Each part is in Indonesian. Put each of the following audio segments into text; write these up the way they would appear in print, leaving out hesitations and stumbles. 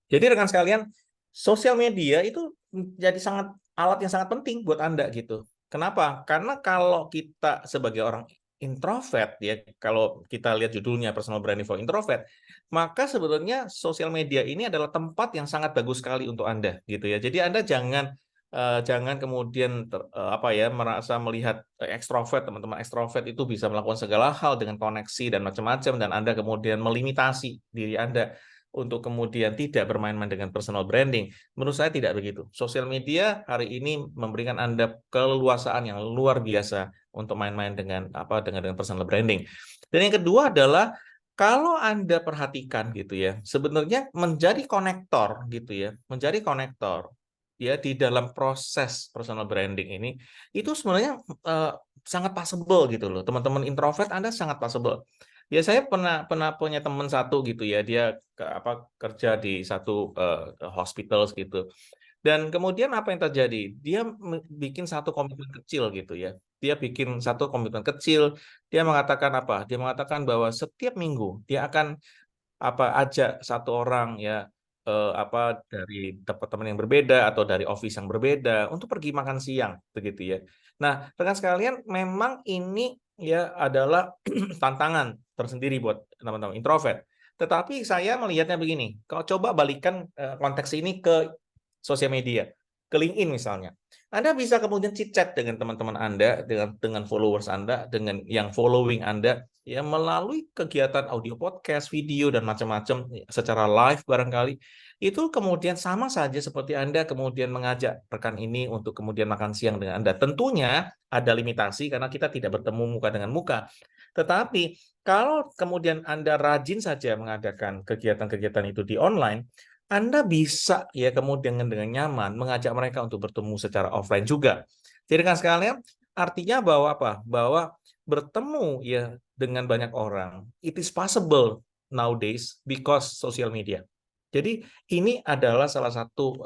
Jadi rekan sekalian, sosial media itu jadi alat yang sangat penting buat Anda gitu. Kenapa? Karena kalau kita sebagai orang introvert ya, kalau kita lihat judulnya Personal Branding for Introvert, maka sebenarnya sosial media ini adalah tempat yang sangat bagus sekali untuk Anda gitu ya. Jadi Anda jangan kemudian apa ya merasa melihat ekstrovert, teman-teman ekstrovert itu bisa melakukan segala hal dengan koneksi dan macam-macam, dan Anda kemudian melimitasi diri Anda untuk kemudian tidak bermain-main dengan personal branding. Menurut saya tidak begitu. Sosial media hari ini memberikan Anda keleluasaan yang luar biasa untuk main-main dengan personal branding. Dan yang kedua adalah kalau Anda perhatikan gitu ya, sebenarnya menjadi konektor gitu ya, menjadi konektor ya di dalam proses personal branding ini itu sebenarnya sangat possible gitu loh. Teman-teman introvert Anda sangat possible. Ya saya pernah punya teman satu gitu ya, dia kerja di satu hospital gitu. Dan kemudian apa yang terjadi? Dia bikin satu komitmen kecil gitu ya. Dia bikin satu komitmen kecil, dia mengatakan apa? Dia mengatakan bahwa setiap minggu dia akan ajak satu orang ya dari teman yang berbeda atau dari office yang berbeda untuk pergi makan siang begitu ya. Nah, rekan sekalian, memang ini ya adalah tantangan tersendiri buat teman-teman introvert. Tetapi saya melihatnya begini, kalau coba balikan konteks ini ke sosial media, ke LinkedIn misalnya. Anda bisa kemudian chit-chat dengan teman-teman Anda, dengan followers Anda, dengan yang following Anda, ya melalui kegiatan audio podcast, video, dan macam-macam secara live barangkali. Itu kemudian sama saja seperti Anda kemudian mengajak rekan ini untuk kemudian makan siang dengan Anda. Tentunya ada limitasi karena kita tidak bertemu muka dengan muka. Tetapi kalau kemudian Anda rajin saja mengadakan kegiatan-kegiatan itu di online, Anda bisa ya kemudian dengan nyaman mengajak mereka untuk bertemu secara offline juga. Jadi kan sekalian, artinya bahwa apa? Bahwa bertemu ya dengan banyak orang, it is possible nowadays because social media. Jadi ini adalah salah satu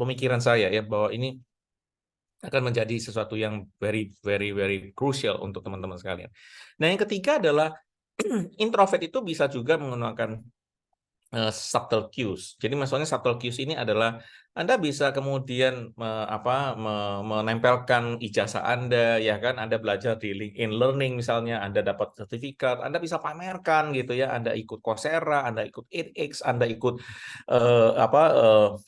pemikiran saya ya, bahwa ini akan menjadi sesuatu yang very very very crucial untuk teman-teman sekalian. Nah, yang ketiga adalah introvert itu bisa juga menggunakan subtle cues. Jadi maksudnya subtle cues ini adalah Anda bisa kemudian menempelkan ijazah Anda, ya kan? Anda belajar di LinkedIn Learning misalnya, Anda dapat sertifikat, Anda bisa pamerkan gitu ya. Anda ikut Coursera, Anda ikut edX, Anda ikut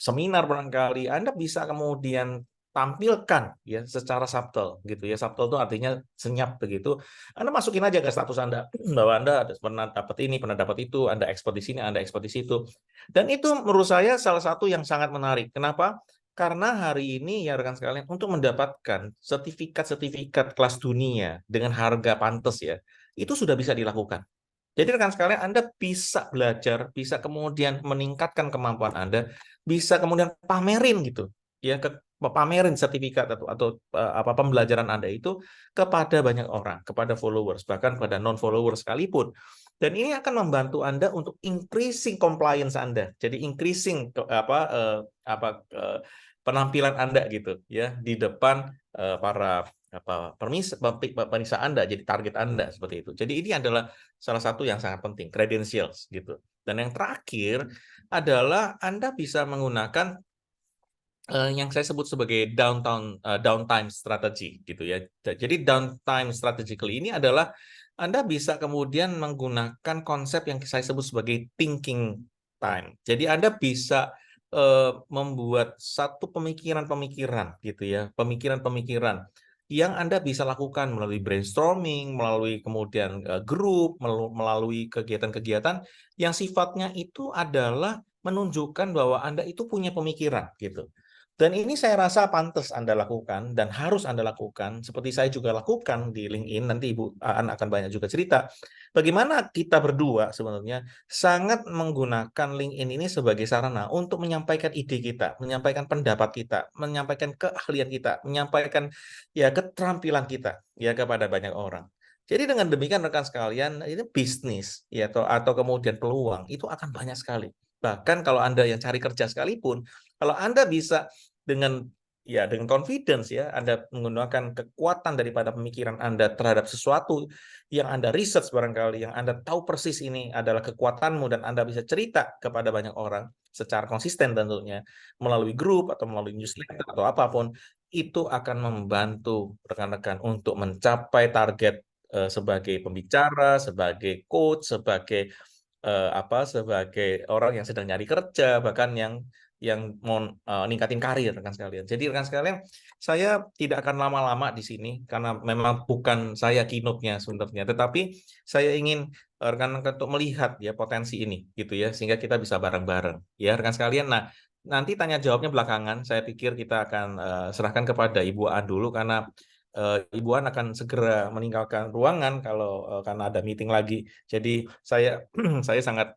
seminar barangkali. Anda bisa kemudian tampilkan ya secara subtle gitu ya. Subtle itu artinya senyap begitu. Anda masukin aja ke status Anda bahwa Anda pernah dapat ini, pernah dapat itu, Anda ekspor di sini, Anda ekspor di situ. Dan itu menurut saya salah satu yang sangat menarik. Kenapa? Karena hari ini ya rekan sekalian, untuk mendapatkan sertifikat-sertifikat kelas dunia dengan harga pantas ya, itu sudah bisa dilakukan. Jadi rekan sekalian, Anda bisa belajar, bisa kemudian meningkatkan kemampuan Anda, bisa kemudian pamerin gitu, ya pamerin sertifikat atau pembelajaran Anda itu kepada banyak orang, kepada followers, bahkan kepada non followers sekalipun. Dan ini akan membantu Anda untuk increasing compliance Anda, jadi increasing penampilan Anda gitu, ya di depan para periksa Anda, jadi target Anda seperti itu. Jadi ini adalah salah satu yang sangat penting, credentials gitu. Dan yang terakhir adalah Anda bisa menggunakan yang saya sebut sebagai downtime strategy gitu ya. Jadi downtime strategically ini adalah Anda bisa kemudian menggunakan konsep yang saya sebut sebagai thinking time. Jadi Anda bisa membuat satu pemikiran-pemikiran gitu ya, pemikiran-pemikiran yang Anda bisa lakukan melalui brainstorming, melalui kemudian grup, melalui kegiatan-kegiatan yang sifatnya itu adalah menunjukkan bahwa Anda itu punya pemikiran gitu. Dan ini saya rasa pantas Anda lakukan dan harus Anda lakukan, seperti saya juga lakukan di LinkedIn. Nanti Ibu Aan akan banyak juga cerita bagaimana kita berdua sebenarnya sangat menggunakan LinkedIn ini sebagai sarana untuk menyampaikan ide kita, menyampaikan pendapat kita, menyampaikan keahlian kita, menyampaikan ya keterampilan kita ya kepada banyak orang. Jadi dengan demikian rekan sekalian, ini bisnis ya atau kemudian peluang itu akan banyak sekali. Bahkan kalau Anda yang cari kerja sekalipun, kalau Anda bisa dengan ya dengan confidence ya, Anda menggunakan kekuatan daripada pemikiran Anda terhadap sesuatu yang Anda research barangkali, yang Anda tahu persis ini adalah kekuatanmu dan Anda bisa cerita kepada banyak orang secara konsisten tentunya melalui grup atau melalui newsletter atau apapun, itu akan membantu rekan-rekan untuk mencapai target sebagai pembicara, sebagai coach, sebagai sebagai orang yang sedang nyari kerja, bahkan yang mau ningkatin karir rekan sekalian. Jadi rekan sekalian, saya tidak akan lama-lama di sini karena memang bukan saya keynote-nya sebenarnya, tetapi saya ingin rekan-rekan untuk melihat ya potensi ini gitu ya, sehingga kita bisa bareng-bareng ya rekan sekalian. Nah, nanti tanya jawabnya belakangan. Saya pikir kita akan serahkan kepada Ibu An dulu karena Ibu An akan segera meninggalkan ruangan kalau karena ada meeting lagi. Jadi saya saya sangat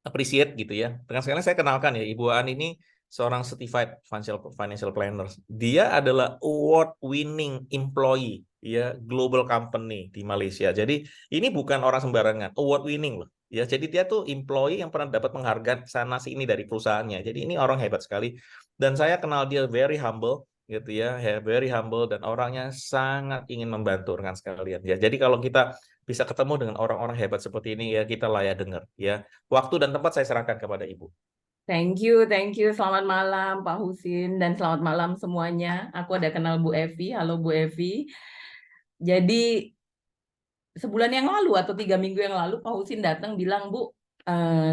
appreciate gitu ya. Dengan sekalian saya kenalkan ya, Ibu An ini seorang certified financial planner. Dia adalah award winning employee ya global company di Malaysia. Jadi ini bukan orang sembarangan, award winning loh. Ya, jadi dia tuh employee yang pernah dapat penghargaan sana sini dari perusahaannya. Jadi ini orang hebat sekali. Dan saya kenal dia very humble gitu ya, very humble dan orangnya sangat ingin membantu rekan sekalian ya. Jadi kalau kita bisa ketemu dengan orang-orang hebat seperti ini ya kita layak dengar ya. Waktu dan tempat saya serahkan kepada Ibu. Thank you, thank you. Selamat malam Pak Husin dan selamat malam semuanya. Aku ada kenal Bu Evi. Halo Bu Evi. Jadi sebulan yang lalu atau 3 minggu yang lalu Pak Husin datang bilang, Bu,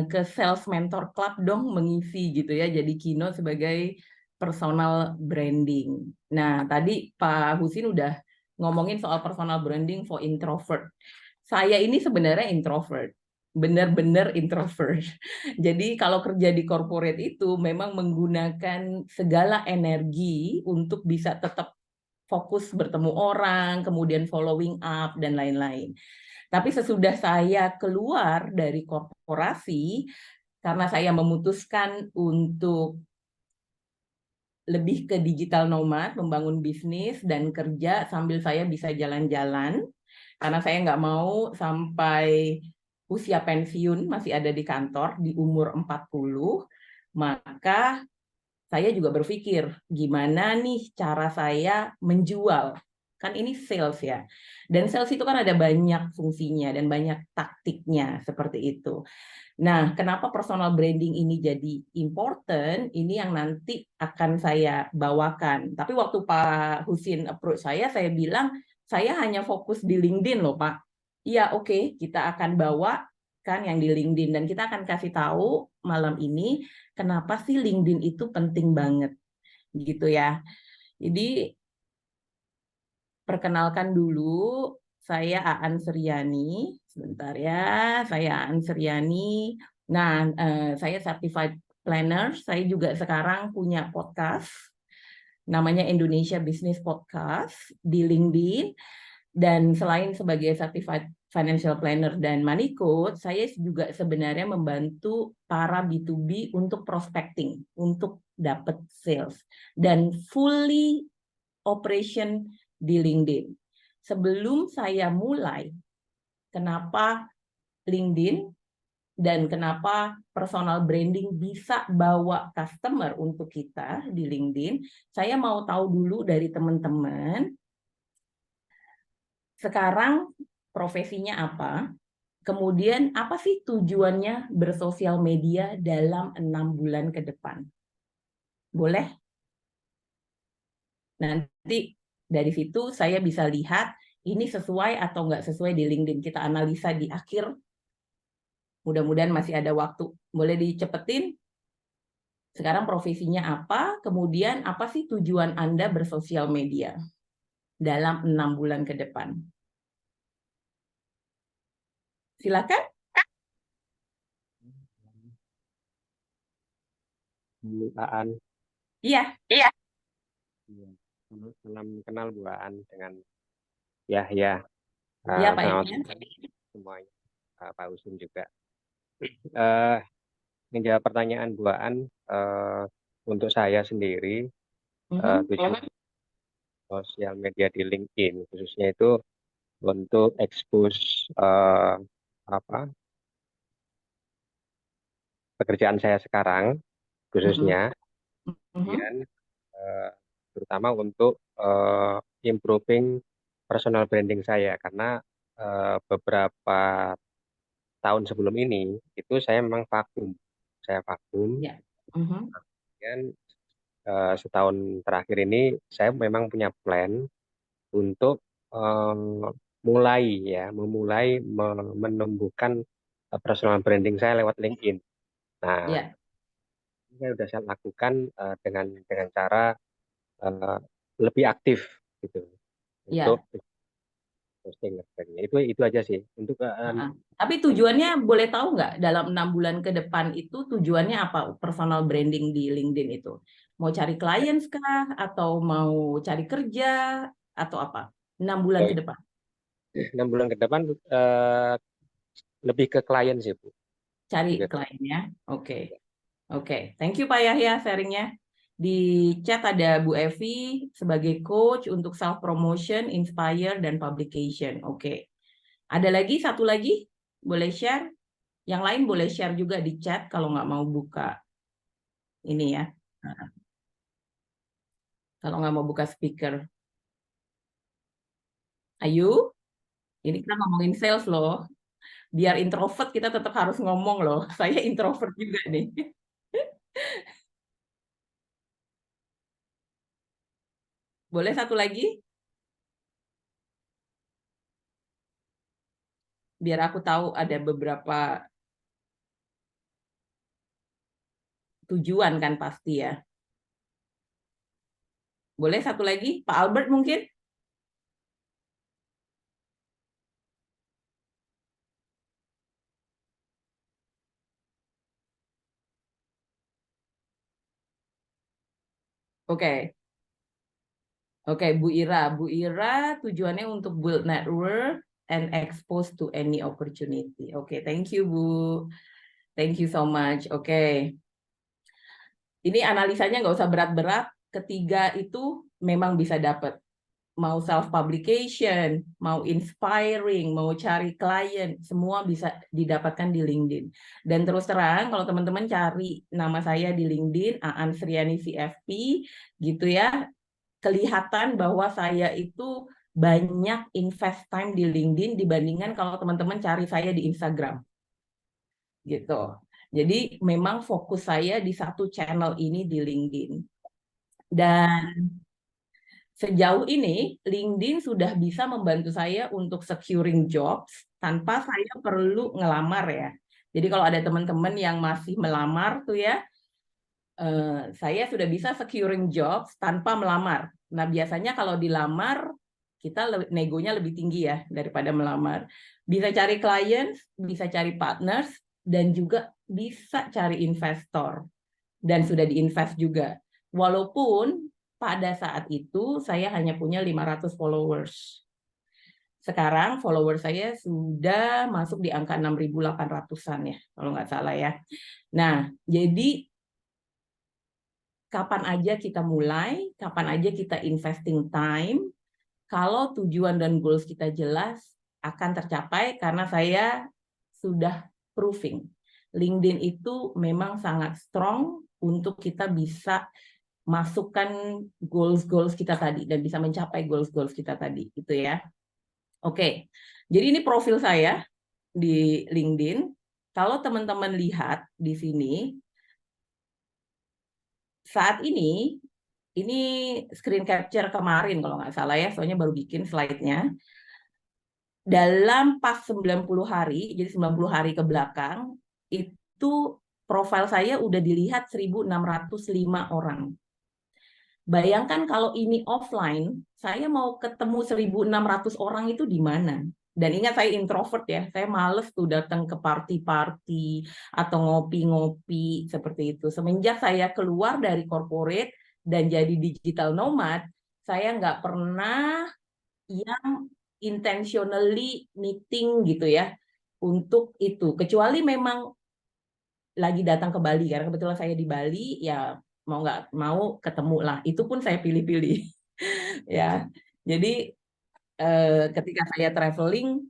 ke Sales Mentor Club dong mengisi gitu ya, jadi keynote sebagai personal branding. Nah, tadi Pak Husin udah ngomongin soal personal branding for introvert. Saya ini sebenarnya introvert, benar-benar introvert. Jadi kalau kerja di corporate itu memang menggunakan segala energi untuk bisa tetap fokus bertemu orang, kemudian following up, dan lain-lain. Tapi sesudah saya keluar dari korporasi, karena saya memutuskan untuk lebih ke digital nomad, membangun bisnis dan kerja sambil saya bisa jalan-jalan, karena saya nggak mau sampai usia pensiun masih ada di kantor di umur 40, maka saya juga berpikir gimana nih cara saya menjual. Kan ini sales ya. Dan sales itu kan ada banyak fungsinya dan banyak taktiknya seperti itu. Nah, kenapa personal branding ini jadi important? Ini yang nanti akan saya bawakan. Tapi waktu Pak Husin approach saya bilang, saya hanya fokus di LinkedIn loh Pak. Iya, oke, kita akan bawa kan yang di LinkedIn dan kita akan kasih tahu malam ini kenapa sih LinkedIn itu penting banget gitu ya. Jadi perkenalkan dulu, saya Aan Suryani. Sebentar ya, saya Aan Suryani. Nah, saya certified planner. Saya juga sekarang punya podcast, namanya Indonesia Business Podcast di LinkedIn. Dan selain sebagai certified financial planner dan money coach, saya juga sebenarnya membantu para B2B untuk prospecting, untuk dapat sales. Dan fully operation di LinkedIn. Sebelum saya mulai, kenapa LinkedIn dan kenapa personal branding bisa bawa customer untuk kita di LinkedIn, saya mau tahu dulu dari teman-teman, sekarang profesinya apa, kemudian apa sih tujuannya bersosial media dalam 6 bulan ke depan. Boleh? Nanti dari situ saya bisa lihat ini sesuai atau nggak sesuai di LinkedIn. Kita analisa di akhir. Mudah-mudahan masih ada waktu. Boleh dicepetin? Sekarang profesinya apa? Kemudian apa sih tujuan Anda bersosial media dalam 6 bulan ke depan? Silakan. Aan. Iya. Iya. Salam kenal Bu Aan dengan Yahya. Iya Pak Selamat Yahya. semuanya. Pak Usun juga. Menjawab pertanyaan Bu Aan, untuk saya sendiri, tujuan sosial media di LinkedIn khususnya itu untuk expose pekerjaan saya sekarang khususnya. Kemudian terutama untuk improving personal branding saya, karena beberapa tahun sebelum ini itu saya memang vakum, Ya. Mhm. dan setahun terakhir ini saya memang punya plan untuk menumbuhkan personal branding saya lewat LinkedIn. Nah, Ya. saya sudah saya lakukan dengan cara eh, lebih aktif gitu untuk Ya. posting dan sebagainya. Itu aja sih untuk Heeh. Tapi tujuannya boleh tahu nggak dalam 6 bulan ke depan itu tujuannya apa personal branding di LinkedIn itu? Mau cari klien kah? Atau mau cari kerja? Atau apa? 6 bulan ke depan. 6 bulan ke depan lebih ke klien sih Bu. Cari Lebih ke klien. kliennya. Oke. Oke. Thank you Pak Yahya sharingnya. Di chat ada Bu Evi sebagai coach untuk self promotion, inspire, dan publication. Oke. Ada lagi satu lagi? Boleh share? Yang lain boleh share juga di chat kalau nggak mau buka ini ya. Nah, kalau nggak mau buka speaker. Ayo, ini kita ngomongin sales loh. Biar introvert kita tetap harus ngomong loh. Saya introvert juga nih. Boleh satu lagi? Biar aku tahu ada beberapa tujuan kan pasti ya. Boleh satu lagi? Pak Albert mungkin? Oke. Oke, Bu Ira. Bu Ira tujuannya untuk build network and expose to any opportunity. Oke, thank you Bu. Thank you so much. Oke. Ini analisanya nggak usah berat-berat. Ketiga itu memang bisa dapat. Mau self publication, mau inspiring, mau cari klien, semua bisa didapatkan di LinkedIn. Dan terus terang, kalau teman-teman cari nama saya di LinkedIn, Aan Sriani CFP, gitu ya, kelihatan bahwa saya itu banyak invest time di LinkedIn dibandingkan kalau teman-teman cari saya di Instagram, gitu. Jadi memang fokus saya di satu channel ini di LinkedIn. Dan sejauh ini, LinkedIn sudah bisa membantu saya untuk securing jobs tanpa saya perlu ngelamar ya. Jadi kalau ada teman-teman yang masih melamar tuh ya, saya sudah bisa securing jobs tanpa melamar. Nah biasanya kalau dilamar, kita negonya lebih tinggi ya daripada melamar. Bisa cari klien, bisa cari partners, dan juga bisa cari investor. Dan sudah diinvest juga. Walaupun pada saat itu saya hanya punya 500 followers. Sekarang follower saya sudah masuk di angka 6.800-an ya, kalau nggak salah ya. Nah, jadi kapan aja kita mulai, kapan aja kita investing time, kalau tujuan dan goals kita jelas, akan tercapai karena saya sudah proving. LinkedIn itu memang sangat strong untuk kita bisa masukkan goals-goals kita tadi dan bisa mencapai goals-goals kita tadi gitu ya. Oke. Jadi ini profil saya di LinkedIn. Kalau teman-teman lihat di sini saat ini screen capture kemarin kalau nggak salah ya, soalnya baru bikin slide-nya. Dalam pas 90 hari, jadi 90 hari ke belakang, itu profil saya udah dilihat 1.605 orang. Bayangkan kalau ini offline, saya mau ketemu 1.600 orang itu di mana? Dan ingat saya introvert ya, saya males tuh datang ke party-party atau ngopi-ngopi seperti itu. Semenjak saya keluar dari corporate dan jadi digital nomad, saya nggak pernah yang intentionally meeting gitu ya untuk itu. Kecuali memang lagi datang ke Bali, karena kebetulan saya di Bali, ya mau nggak mau ketemu lah. Itu pun saya pilih-pilih. Ya, jadi ketika saya traveling,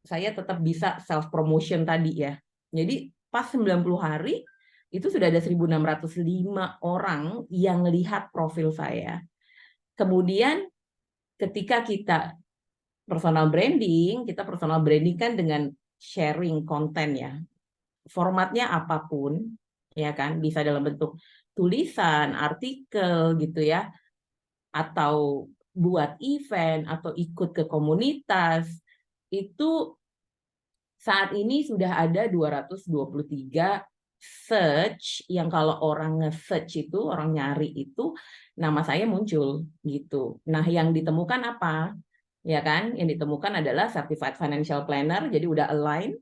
saya tetap bisa self promotion tadi ya. Jadi pas 90 hari itu sudah ada 1.605 orang yang lihat profil saya. Kemudian ketika kita personal branding kan dengan sharing konten ya. Formatnya apapun, ya kan, bisa dalam bentuk tulisan, artikel gitu ya, atau buat event atau ikut ke komunitas. Itu saat ini sudah ada 223 search yang kalau orang nge-search itu, orang nyari itu, nama saya muncul gitu. Nah, yang ditemukan apa? Ya kan, yang ditemukan adalah Certified Financial Planner, jadi udah align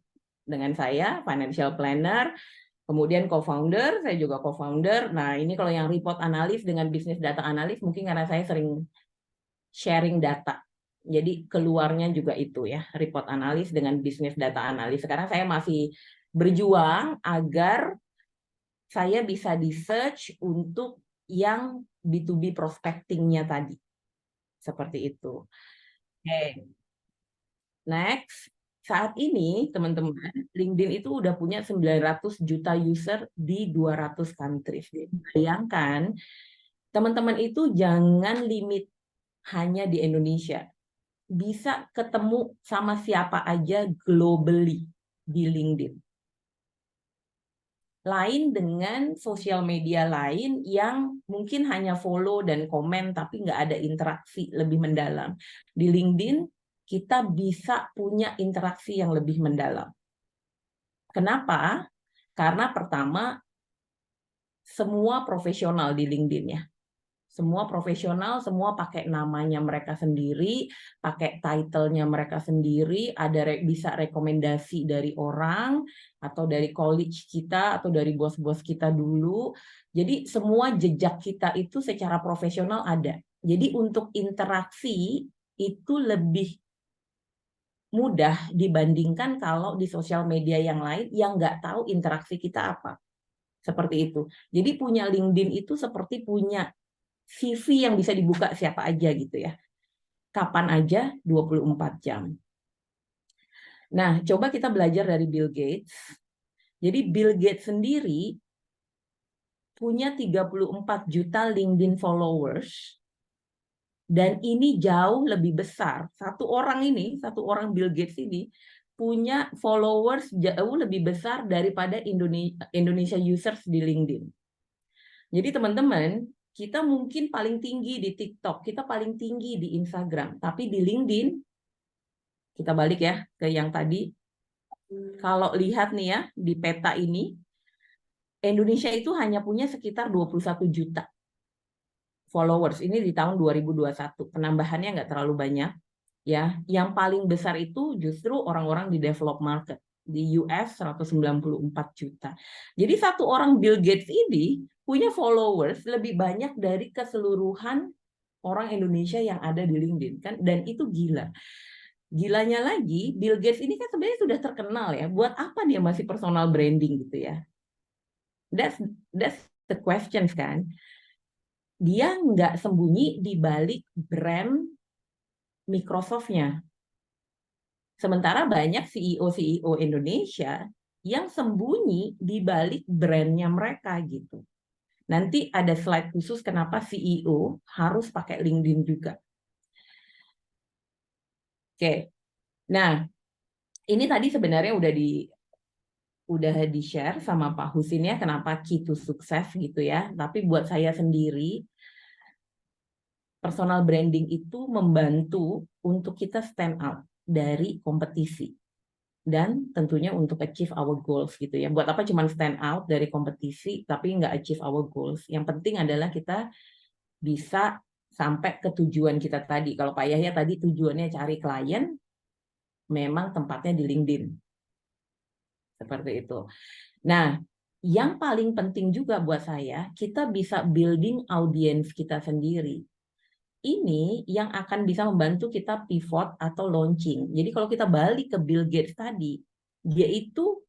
dengan saya, Financial Planner, kemudian co-founder, saya juga co-founder. Nah, ini kalau yang report analis dengan bisnis data analis, mungkin karena saya sering sharing data. Jadi keluarnya juga itu ya, report analis dengan bisnis data analis. Sekarang saya masih berjuang agar saya bisa di-search untuk yang B2B prospecting-nya tadi. Seperti itu. Oke. Next. Saat ini, teman-teman, LinkedIn itu udah punya 900 juta user di 200 countries. Bayangkan, teman-teman itu jangan limit hanya di Indonesia. Bisa ketemu sama siapa aja globally di LinkedIn. Lain dengan sosial media lain yang mungkin hanya follow dan komen tapi nggak ada interaksi lebih mendalam. Di LinkedIn kita bisa punya interaksi yang lebih mendalam. Kenapa? Karena pertama, semua profesional di LinkedIn ya. Semua profesional, semua pakai namanya mereka sendiri, pakai title-nya mereka sendiri, ada bisa rekomendasi dari orang, atau dari college kita, atau dari bos-bos kita dulu. Jadi semua jejak kita itu secara profesional ada. Jadi untuk interaksi itu lebih mudah dibandingkan kalau di sosial media yang lain yang nggak tahu interaksi kita apa. Seperti itu. Jadi punya LinkedIn itu seperti punya CV yang bisa dibuka siapa aja gitu ya. Kapan aja 24 jam. Nah, coba kita belajar dari Bill Gates. Jadi Bill Gates sendiri punya 34 juta LinkedIn followers. Dan ini jauh lebih besar. Satu orang Bill Gates ini punya followers jauh lebih besar daripada Indonesia users di LinkedIn. Jadi teman-teman, kita mungkin paling tinggi di TikTok, kita paling tinggi di Instagram, tapi di LinkedIn, kita balik ya ke yang tadi, kalau lihat nih ya, di peta ini, Indonesia itu hanya punya sekitar 21 juta followers, ini di tahun 2021, penambahannya nggak terlalu banyak, ya. Yang paling besar itu justru orang-orang di developed market, di US 194 juta. Jadi satu orang Bill Gates ini punya followers lebih banyak dari keseluruhan orang Indonesia yang ada di LinkedIn kan, dan itu gila. Gilanya lagi, Bill Gates ini kan sebenarnya sudah terkenal ya. Buat apa dia masih personal branding gitu ya? That's the questions kan. Dia nggak sembunyi di balik brand Microsoft-nya. Sementara banyak CEO Indonesia yang sembunyi di balik brandnya mereka gitu. Nanti ada slide khusus kenapa CEO harus pakai LinkedIn juga. Oke, nah ini tadi sebenarnya udah di-share sama Pak Husin ya kenapa key to sukses gitu ya. Tapi buat saya sendiri, personal branding itu membantu untuk kita stand out dari kompetisi. Dan tentunya untuk achieve our goals gitu ya. Buat apa cuma stand out dari kompetisi tapi nggak achieve our goals. Yang penting adalah kita bisa sampai ke tujuan kita tadi. Kalau Pak Yahya tadi tujuannya cari klien, memang tempatnya di LinkedIn. Seperti itu. Nah, yang paling penting juga buat saya, kita bisa building audience kita sendiri. Ini yang akan bisa membantu kita pivot atau launching. Jadi kalau kita balik ke Bill Gates tadi, dia itu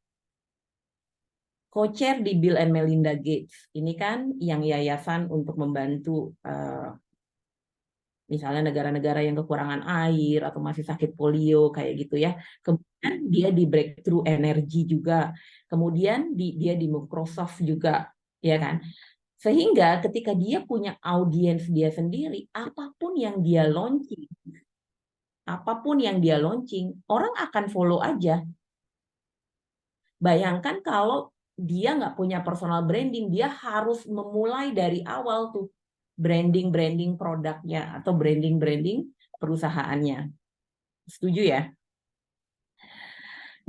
co-chair di Bill and Melinda Gates. Ini kan yang yayasan untuk membantu misalnya negara-negara yang kekurangan air atau masih sakit polio kayak gitu ya. Kemudian dia di Breakthrough Energy juga. Kemudian dia di Microsoft juga, ya kan. Sehingga ketika dia punya audiens dia sendiri, apapun yang dia launching, orang akan follow aja. Bayangkan kalau dia nggak punya personal branding, dia harus memulai dari awal tuh branding produknya atau branding perusahaannya. Setuju ya?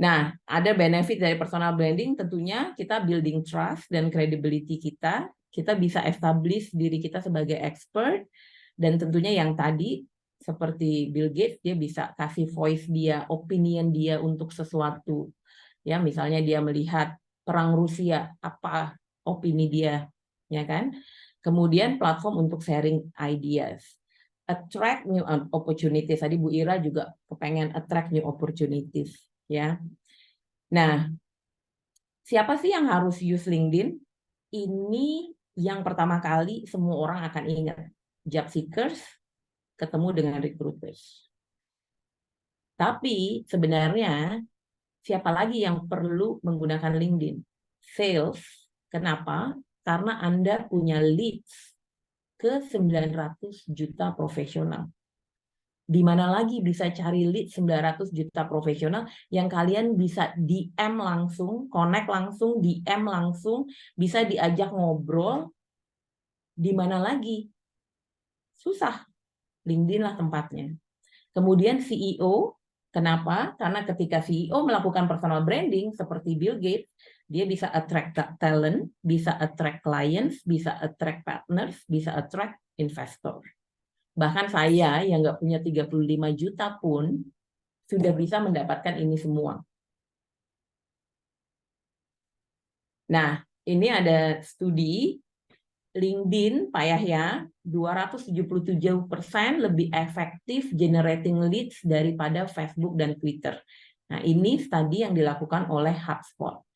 Nah, ada benefit dari personal branding, tentunya kita building trust dan credibility kita bisa establish diri kita sebagai expert, dan tentunya yang tadi, seperti Bill Gates, dia bisa kasih voice dia, opinion dia untuk sesuatu. Ya, misalnya dia melihat perang Rusia, apa opini dia, ya kan? Kemudian platform untuk sharing ideas. Attract new opportunities. Tadi Bu Ira juga kepengen attract new opportunities, ya. Nah, siapa sih yang harus use LinkedIn? Ini yang pertama kali semua orang akan ingat. Job seekers ketemu dengan recruiters. Tapi sebenarnya siapa lagi yang perlu menggunakan LinkedIn? Sales. Kenapa? Karena Anda punya leads ke 900 juta profesional. Di mana lagi bisa cari lead 900 juta profesional yang kalian bisa DM langsung, connect langsung, DM langsung, bisa diajak ngobrol. Di mana lagi? Susah. LinkedIn lah tempatnya. Kemudian CEO, kenapa? Karena ketika CEO melakukan personal branding seperti Bill Gates, dia bisa attract talent, bisa attract clients, bisa attract partners, bisa attract investor. Bahkan saya yang nggak punya 35 juta pun sudah bisa mendapatkan ini semua. Nah, ini ada studi LinkedIn, Pak Yahya, 277% lebih efektif generating leads daripada Facebook dan Twitter. Nah, ini studi yang dilakukan oleh HubSpot.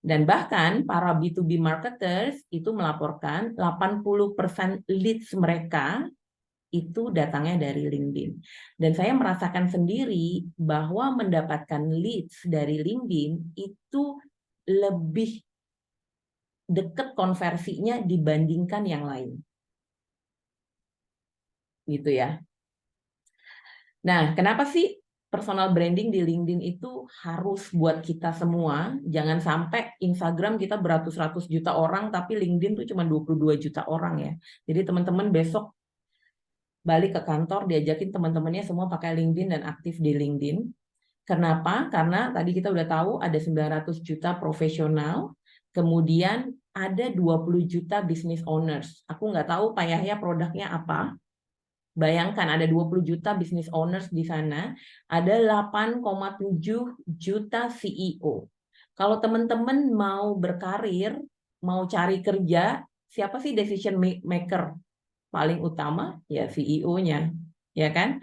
Dan bahkan para B2B marketers itu melaporkan 80% leads mereka itu datangnya dari LinkedIn. Dan saya merasakan sendiri bahwa mendapatkan leads dari LinkedIn itu lebih dekat konversinya dibandingkan yang lain. Gitu ya. Nah, kenapa sih personal branding di LinkedIn itu harus buat kita semua? Jangan sampai Instagram kita beratus-ratus juta orang, tapi LinkedIn tuh cuma 22 juta orang ya. Jadi teman-teman besok balik ke kantor, diajakin teman-temannya semua pakai LinkedIn dan aktif di LinkedIn. Kenapa? Karena tadi kita udah tahu ada 900 juta profesional, kemudian ada 20 juta business owners. Aku nggak tahu Pak Yahya produknya apa. Bayangkan ada 20 juta business owners di sana, ada 8,7 juta CEO. Kalau teman-teman mau berkarir, mau cari kerja, siapa sih decision maker? Paling utama ya CEO-nya, ya kan?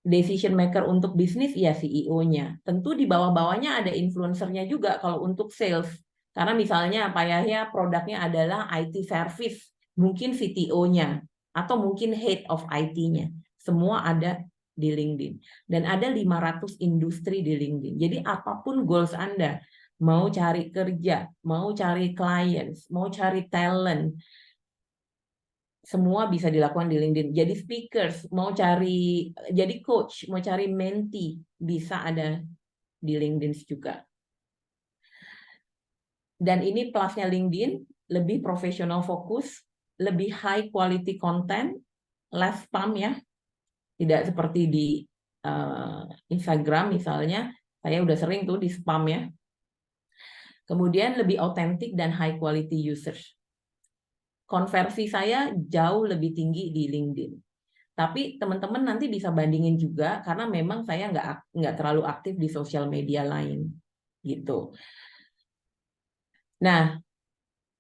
Decision maker untuk bisnis ya CEO-nya. Tentu di bawah-bawahnya ada influencer-nya juga kalau untuk sales. Karena misalnya Pak Yahya produknya adalah IT service, mungkin CTO-nya atau mungkin head of IT-nya. Semua ada di LinkedIn. Dan ada 500 industri di LinkedIn. Jadi apapun goals Anda, mau cari kerja, mau cari clients, mau cari talent, semua bisa dilakukan di LinkedIn. Jadi speakers, mau cari jadi coach, mau cari mentee, bisa ada di LinkedIn juga. Dan ini plusnya LinkedIn, lebih profesional fokus, lebih high quality content, less spam ya. Tidak seperti di Instagram misalnya, saya udah sering tuh di spam ya. Kemudian lebih autentik dan high quality users. Konversi saya jauh lebih tinggi di LinkedIn. Tapi teman-teman nanti bisa bandingin juga karena memang saya nggak terlalu aktif di sosial media lain gitu. Nah,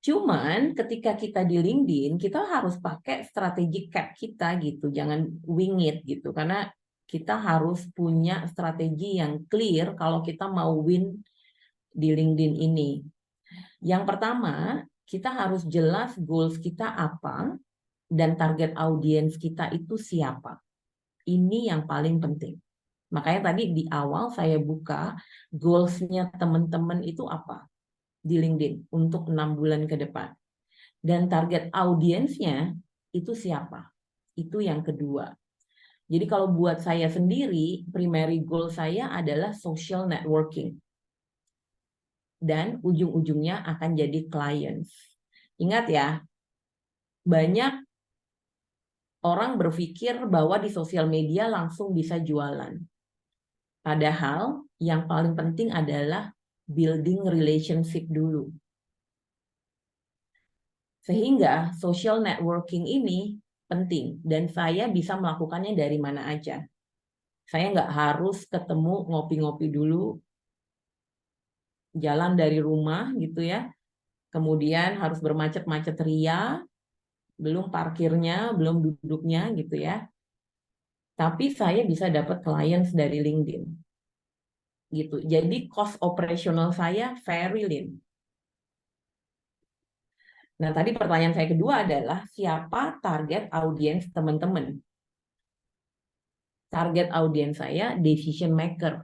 cuman ketika kita di LinkedIn kita harus pakai strategi cap kita gitu, jangan wing it gitu karena kita harus punya strategi yang clear kalau kita mau win di LinkedIn ini. Yang pertama, kita harus jelas goals kita apa dan target audiens kita itu siapa. Ini yang paling penting. Makanya tadi di awal saya buka goals-nya teman-teman itu apa di LinkedIn untuk 6 bulan ke depan. dan target audiensnya itu siapa. Itu yang kedua. Jadi kalau buat saya sendiri, primary goal saya adalah social networking. Dan ujung-ujungnya akan jadi clients. Ingat ya, banyak orang berpikir bahwa di sosial media langsung bisa jualan. Padahal yang paling penting adalah building relationship dulu. Sehingga social networking ini penting dan saya bisa melakukannya dari mana aja. Saya nggak harus ketemu ngopi-ngopi dulu, jalan dari rumah gitu ya. Kemudian harus bermacet-macet ria, belum parkirnya, belum duduknya gitu ya. Tapi saya bisa dapat clients dari LinkedIn. Gitu. Jadi cost operasional saya very lean. Nah, tadi pertanyaan saya kedua adalah siapa target audiens teman-teman? Target audiens saya decision maker.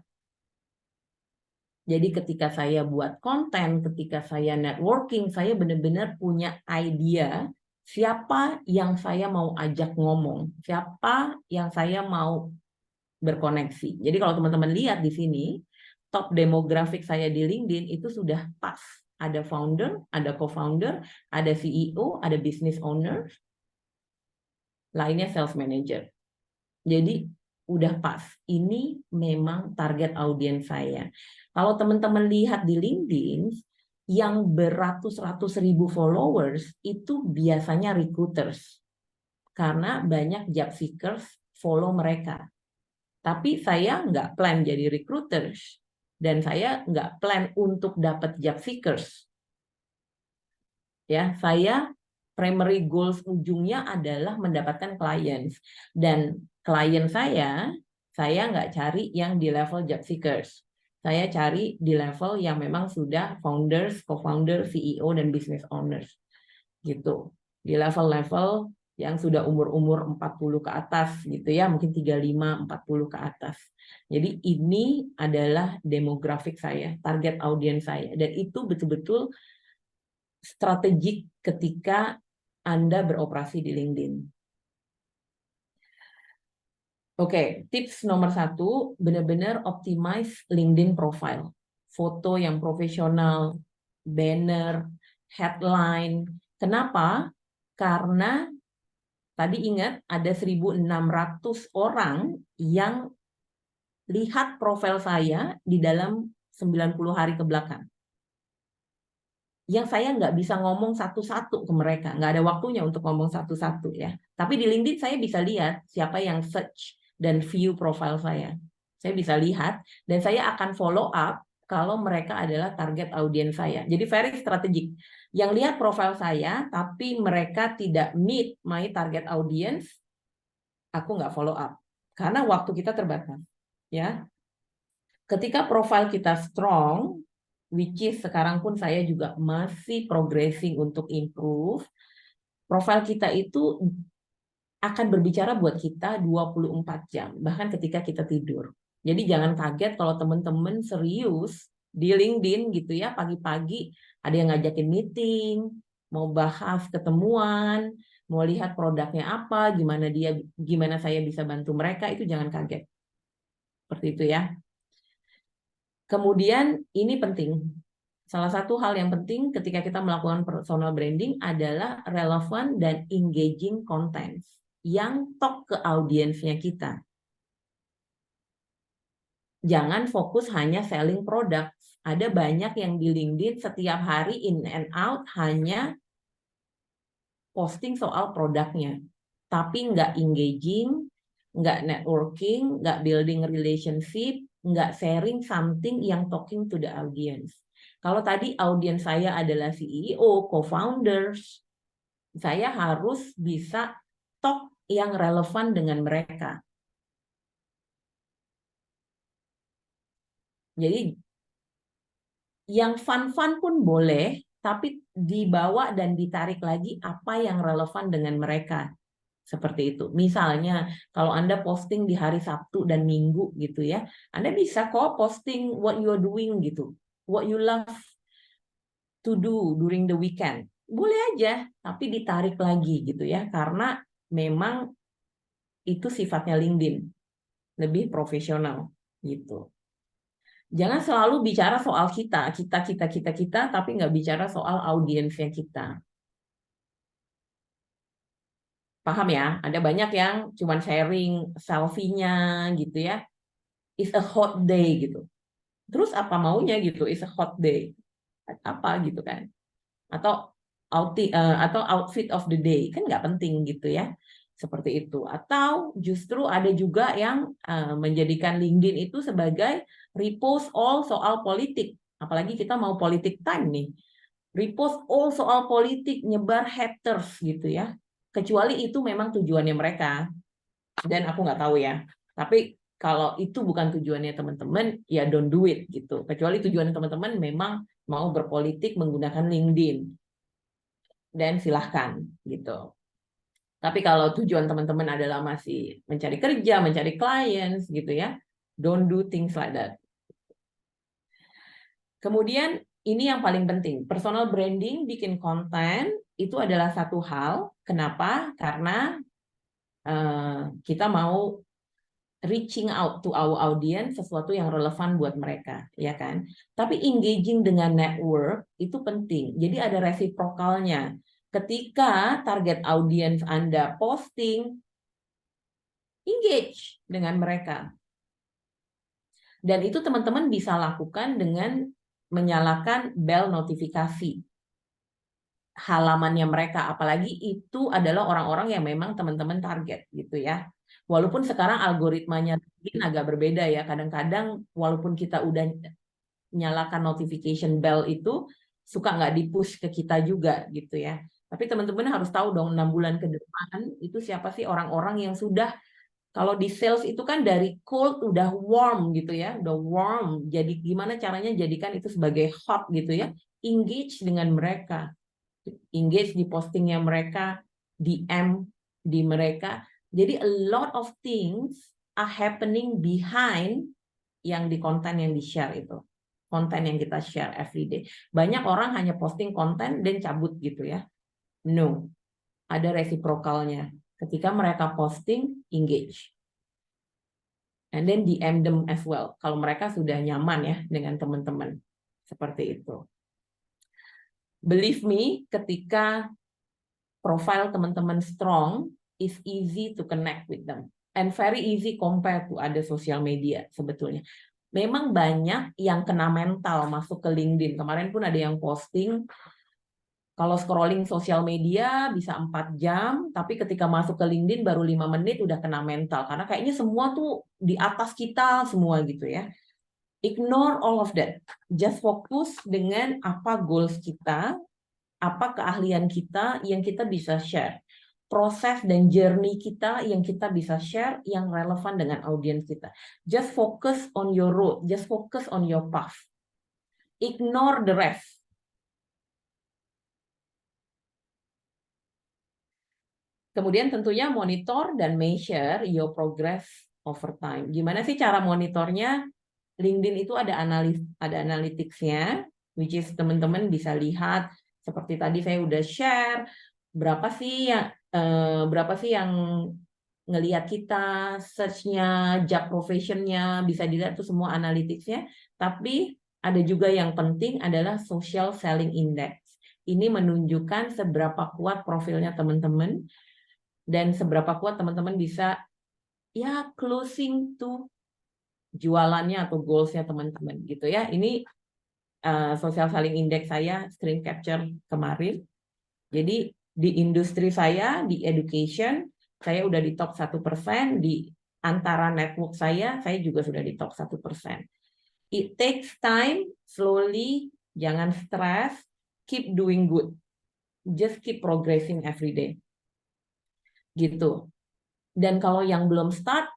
Jadi ketika saya buat konten, ketika saya networking, saya benar-benar punya idea siapa yang saya mau ajak ngomong, siapa yang saya mau berkoneksi. Jadi kalau teman-teman lihat di sini, top demografik saya di LinkedIn itu sudah pas. Ada founder, ada co-founder, ada CEO, ada business owner, lainnya sales manager. Jadi udah pas. Ini memang target audiens saya. Kalau teman-teman lihat di LinkedIn, yang beratus-ratus ribu followers itu biasanya recruiters. Karena banyak job seekers follow mereka. Tapi saya nggak plan jadi recruiters. Dan saya nggak plan untuk dapat job seekers. Ya, saya primary goals ujungnya adalah mendapatkan clients. Dan klien saya nggak cari yang di level job seekers. Saya cari di level yang memang sudah founders, co-founder, CEO, dan business owners. Gitu. Di level-level yang sudah umur-umur 40 ke atas gitu ya, mungkin 35, 40 ke atas. Jadi ini adalah demografik saya, target audiens saya. Dan itu betul-betul strategik ketika Anda beroperasi di LinkedIn. Oke, tips nomor 1, benar-benar optimize LinkedIn profile. Foto yang profesional, banner, headline. Kenapa? Karena tadi ingat ada 1.600 orang yang lihat profil saya di dalam 90 hari ke belakang. Yang saya nggak bisa ngomong satu-satu ke mereka, nggak ada waktunya untuk ngomong satu-satu ya. Tapi di LinkedIn saya bisa lihat siapa yang search dan view profile saya. Saya bisa lihat dan saya akan follow up kalau mereka adalah target audiens saya. Jadi very strategik. Yang lihat profile saya tapi mereka tidak meet my target audience, aku nggak follow up karena waktu kita terbatas. Ya, ketika profile kita strong, which is sekarang pun saya juga masih progressing untuk improve, profile kita itu akan berbicara buat kita 24 jam, bahkan ketika kita tidur. Jadi jangan kaget kalau teman-teman serius di LinkedIn gitu ya, pagi-pagi ada yang ngajakin meeting, mau bahas ketemuan, mau lihat produknya apa, gimana saya bisa bantu mereka, itu jangan kaget. Seperti itu ya. Kemudian ini penting. Salah satu hal yang penting ketika kita melakukan personal branding adalah relevan dan engaging content yang talk ke audiensnya kita. Jangan fokus hanya selling produk. Ada banyak yang di LinkedIn setiap hari in and out hanya posting soal produknya. Tapi nggak engaging, nggak networking, nggak building relationship, nggak sharing something yang talking to the audience. Kalau tadi audiens saya adalah CEO, co-founders, saya harus bisa talk yang relevan dengan mereka. Jadi yang fun-fun pun boleh, tapi dibawa dan ditarik lagi apa yang relevan dengan mereka. Seperti itu. Misalnya, kalau Anda posting di hari Sabtu dan Minggu gitu ya, Anda bisa kok posting what you are doing gitu. What you love to do during the weekend. boleh aja, tapi ditarik lagi gitu ya, karena memang itu sifatnya LinkedIn, lebih profesional gitu. Jangan selalu bicara soal kita, tapi nggak bicara soal audiensnya kita. Paham ya? Ada banyak yang cuman sharing selfie-nya gitu ya. It's a hot day gitu. Terus apa maunya gitu? It's a hot day. Apa gitu kan? Atau atau outfit of the day, kan nggak penting gitu ya. Seperti itu. Atau justru ada juga yang menjadikan LinkedIn itu sebagai repost all soal politik. Apalagi kita mau politik time nih. Repost all soal politik, nyebar haters gitu ya. Kecuali itu memang tujuannya mereka. Dan aku nggak tahu ya. Tapi kalau itu bukan tujuannya teman-teman, ya don't do it gitu. Kecuali tujuan teman-teman memang mau berpolitik menggunakan LinkedIn. Dan silahkan gitu. Tapi kalau tujuan teman-teman adalah masih mencari kerja, mencari clients gitu ya, don't do things like that. Kemudian ini yang paling penting, personal branding, bikin konten itu adalah satu hal. Kenapa? Karena kita mau reaching out to our audience, sesuatu yang relevan buat mereka, ya kan? Tapi engaging dengan network itu penting. Jadi ada reciprocalnya. Ketika target audience Anda posting, engage dengan mereka. Dan itu teman-teman bisa lakukan dengan menyalakan bell notifikasi halamannya mereka, apalagi itu adalah orang-orang yang memang teman-teman target gitu ya. Walaupun sekarang algoritmanya agak berbeda ya, kadang-kadang walaupun kita udah nyalakan notification bell itu suka nggak di-push ke kita juga gitu ya. Tapi teman-teman harus tahu dong 6 bulan ke depan itu siapa sih orang-orang yang sudah, kalau di sales itu kan dari cold udah warm gitu ya, udah warm. Jadi gimana caranya jadikan itu sebagai hot gitu ya. Engage dengan mereka. Engage di postingnya mereka, DM di mereka. Jadi a lot of things are happening behind yang di konten yang di-share itu. Konten yang kita share every day. Banyak orang hanya posting konten dan cabut gitu ya. No. Ada reciprocalnya. Ketika mereka posting, engage. And then DM them as well. Kalau mereka sudah nyaman ya dengan teman-teman. Seperti itu. Believe me, ketika profile teman-teman strong, is easy to connect with them. And very easy compared to other social media sebetulnya. Memang banyak yang kena mental masuk ke LinkedIn. Kemarin pun ada yang posting, kalau scrolling sosial media bisa 4 jam, tapi ketika masuk ke LinkedIn baru 5 menit udah kena mental. Karena kayaknya semua tuh di atas kita semua gitu ya. Ignore all of that. Just fokus dengan apa goals kita, apa keahlian kita yang kita bisa share. Proses dan journey kita yang kita bisa share yang relevan dengan audiens kita. Just focus on your road. Just focus on your path. Ignore the rest. Kemudian tentunya monitor dan measure your progress over time. Gimana sih cara monitornya? LinkedIn itu ada analytics-nya, which is teman-teman bisa lihat seperti tadi saya udah share berapa sih yang ngelihat kita, search-nya, job profession-nya, bisa dilihat tuh semua analytics-nya. Tapi ada juga yang penting adalah social selling index. Ini menunjukkan seberapa kuat profilnya teman-teman dan seberapa kuat teman-teman bisa ya closing to jualannya atau goals-nya teman-teman gitu ya. Ini social selling index saya screen capture kemarin. Jadi di industri saya, di education, saya udah di top 1%, di antara network saya juga sudah di top 1%. It takes time, slowly, jangan stres, keep doing good. Just keep progressing every day. Gitu. Dan kalau yang belum start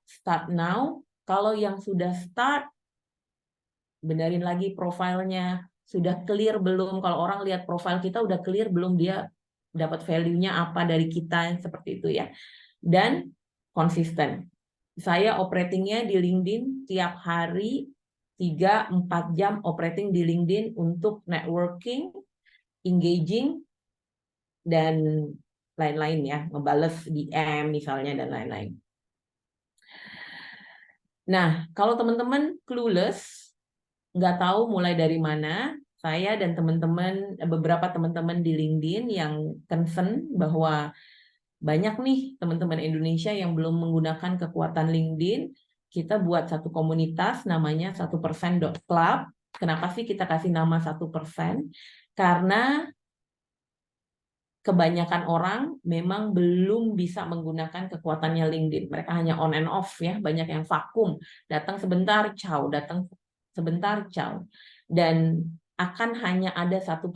now. Kalau yang sudah start, benerin lagi profilnya. Sudah clear belum? Kalau orang lihat profil kita udah clear belum, dia dapat value-nya apa dari kita, seperti itu ya. Dan konsisten. Saya operatingnya di LinkedIn tiap hari 3-4 jam operating di LinkedIn untuk networking, engaging, dan lain-lain ya, ngebales DM misalnya dan lain-lain. Nah, kalau teman-teman clueless, nggak tahu mulai dari mana, saya dan teman-teman, beberapa teman-teman di LinkedIn yang concern bahwa banyak nih teman-teman Indonesia yang belum menggunakan kekuatan LinkedIn. Kita buat satu komunitas namanya 1% .club. Kenapa sih kita kasih nama 1%? Karena kebanyakan orang memang belum bisa menggunakan kekuatannya LinkedIn. Mereka hanya on and off ya, banyak yang vakum, datang sebentar, ciao, datang sebentar, ciao. Dan akan hanya ada 1%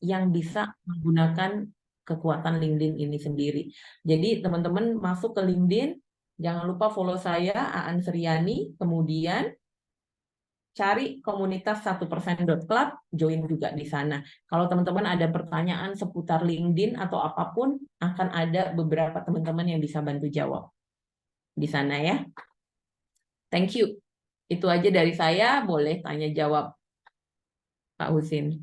yang bisa menggunakan kekuatan LinkedIn ini sendiri. Jadi teman-teman masuk ke LinkedIn, jangan lupa follow saya, Aan Sriani, kemudian cari komunitas 1% .club, join juga di sana. Kalau teman-teman ada pertanyaan seputar LinkedIn atau apapun, akan ada beberapa teman-teman yang bisa bantu jawab di sana ya. Thank you. Itu aja dari saya, boleh tanya jawab Pak Husin.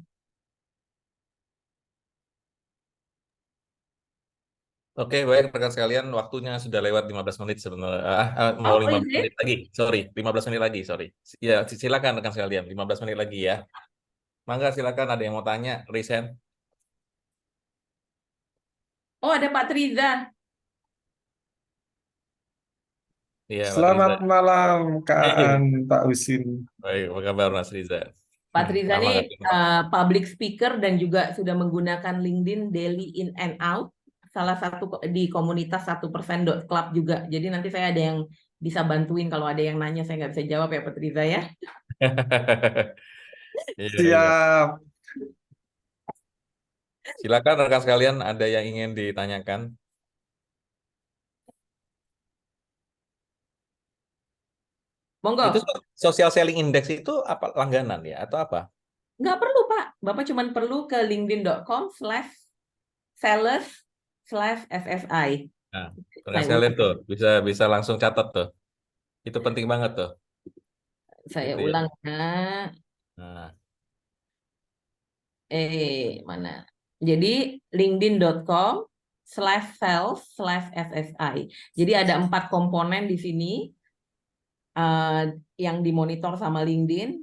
Oke, baik rekan sekalian, waktunya sudah lewat 15 menit sebenarnya. Mau Oh, is 15 it? menit lagi. Sorry, 15 menit lagi, sorry. Ya, silakan rekan sekalian, 15 menit lagi ya. Mangga silakan, ada yang mau tanya, raise hand. Oh, ada Pak Triza. Iya, Pak Riza. Selamat malam Kak Hei, Aan, Pak Husin. baik, apa kabar Mas Riza? Pak Triza Lama ini nggak ketemu. public speaker dan juga sudah menggunakan LinkedIn daily in and out. Salah satu di komunitas 1% .club juga. Jadi nanti saya ada yang bisa bantuin kalau ada yang nanya saya nggak bisa jawab ya Pak Triza ya. Iya, iya. Siap. Silakan rekan sekalian, ada yang ingin ditanyakan? Monggo. Itu social selling index itu apa langganan ya atau apa? Nggak perlu Pak. Bapak cuma perlu ke linkedin.com/sellers/SSI. Nah, rekan Saya sekalian ulang, tuh bisa bisa langsung catat tuh. Itu penting banget tuh. saya Gitu ya. ulang ya. Nah, Mana? Jadi linkedin.com/sales/SSI. Jadi ada 4 komponen di sini yang dimonitor sama LinkedIn.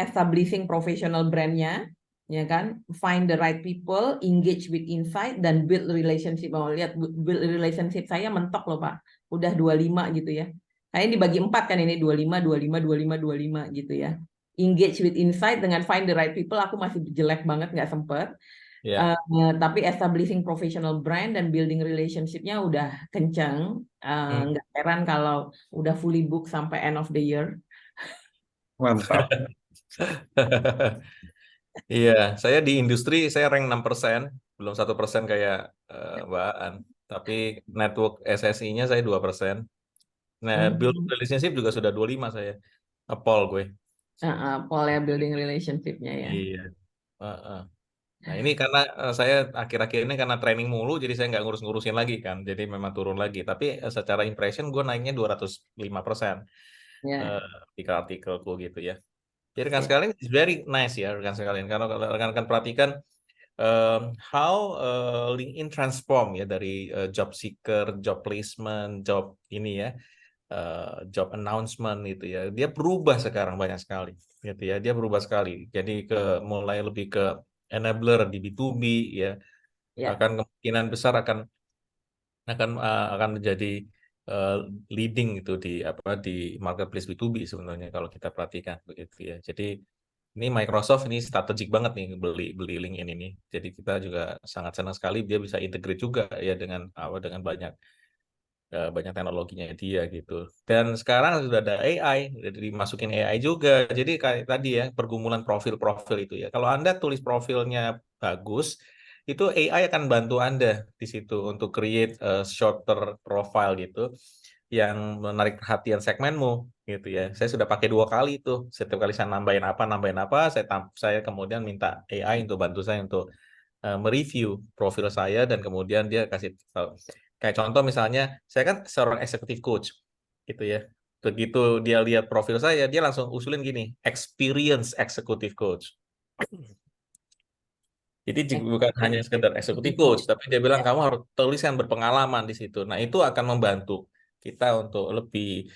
Establishing professional brand-nya, ya kan? Find the right people, engage with insight, dan build relationship. Mau lihat build relationship saya mentok loh Pak. Udah 25 gitu ya. Kayaknya dibagi 4 kan ini 25, 25, 25, 25 gitu ya. Engage with insight dengan find the right people aku masih jelek banget nggak sempet. ya. Tapi establishing professional brand dan building relationship-nya udah kenceng. Nggak heran kalau udah fully book sampai end of the year. Mantap. Iya, saya di industri saya rank 6%, belum 1% kayak Mbak An. Tapi network SSI-nya saya 2%. Nah, build Hmm. relationship juga sudah 25 saya. Apol gue. Pola building relationship-nya ya. Iya. Heeh. Nah, ini karena saya akhir-akhir ini karena training mulu, jadi saya nggak ngurus-ngurusin lagi kan. Jadi memang turun lagi. Tapi secara impression gue naiknya 205% Ya, artikel-artikelku gitu ya. Jadi rekan ya, sekalian, it's very nice ya rekan sekalian. Kalau rekan-rekan perhatikan how LinkedIn transform ya dari job seeker, job placement, job ini ya, job announcement gitu ya. Dia berubah sekarang banyak sekali gitu ya. Dia berubah sekali. Jadi mulai lebih ke enabler di B2B ya. ya. Akan kemungkinan besar akan menjadi eh, leading itu di apa di marketplace B2B sebenarnya kalau kita perhatikan begitu ya. Jadi ini Microsoft ini strategik banget nih beli beli LinkedIn ini. Jadi kita juga sangat senang sekali dia bisa integrate juga ya dengan dengan banyak teknologinya dia gitu. Dan sekarang sudah ada AI, udah dimasukin AI juga. Jadi kayak tadi ya pergumulan profil-profil itu ya. Kalau Anda tulis profilnya bagus, itu AI akan bantu Anda di situ untuk create shorter profile gitu yang menarik perhatian segmenmu gitu ya. Saya sudah pakai 2 kali itu. Setiap kali saya nambahin apa, saya kemudian minta AI untuk bantu saya untuk mereview profil saya dan kemudian dia kasih tahu. Kayak contoh misalnya, saya kan seorang executive coach gitu ya. Begitu dia lihat profil saya, dia langsung usulin gini, experience executive coach. Jadi bukan hanya sekedar executive coach, tapi dia bilang kamu harus tuliskan berpengalaman di situ. Nah, itu akan membantu kita untuk lebih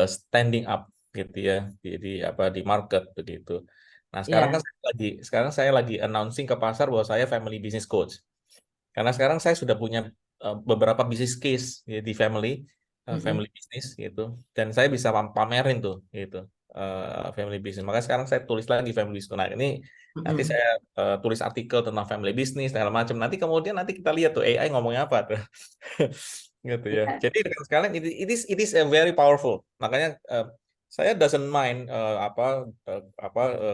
standing up gitu ya, di market begitu. Nah, Ya. sekarang saya lagi announcing ke pasar bahwa saya family business coach. Karena sekarang saya sudah punya beberapa business case ya, di Mm-mm. family business gitu, dan saya bisa pamerin tuh gitu, family business. Makanya sekarang saya tulis lagi family business. Nah, ini nanti Mm-mm. saya tulis artikel tentang family business segala macam. Nanti kita lihat tuh AI ngomongnya apa tuh. Gitu ya. Ya. Jadi dengan sekalian it is a very powerful. Makanya saya doesn't mind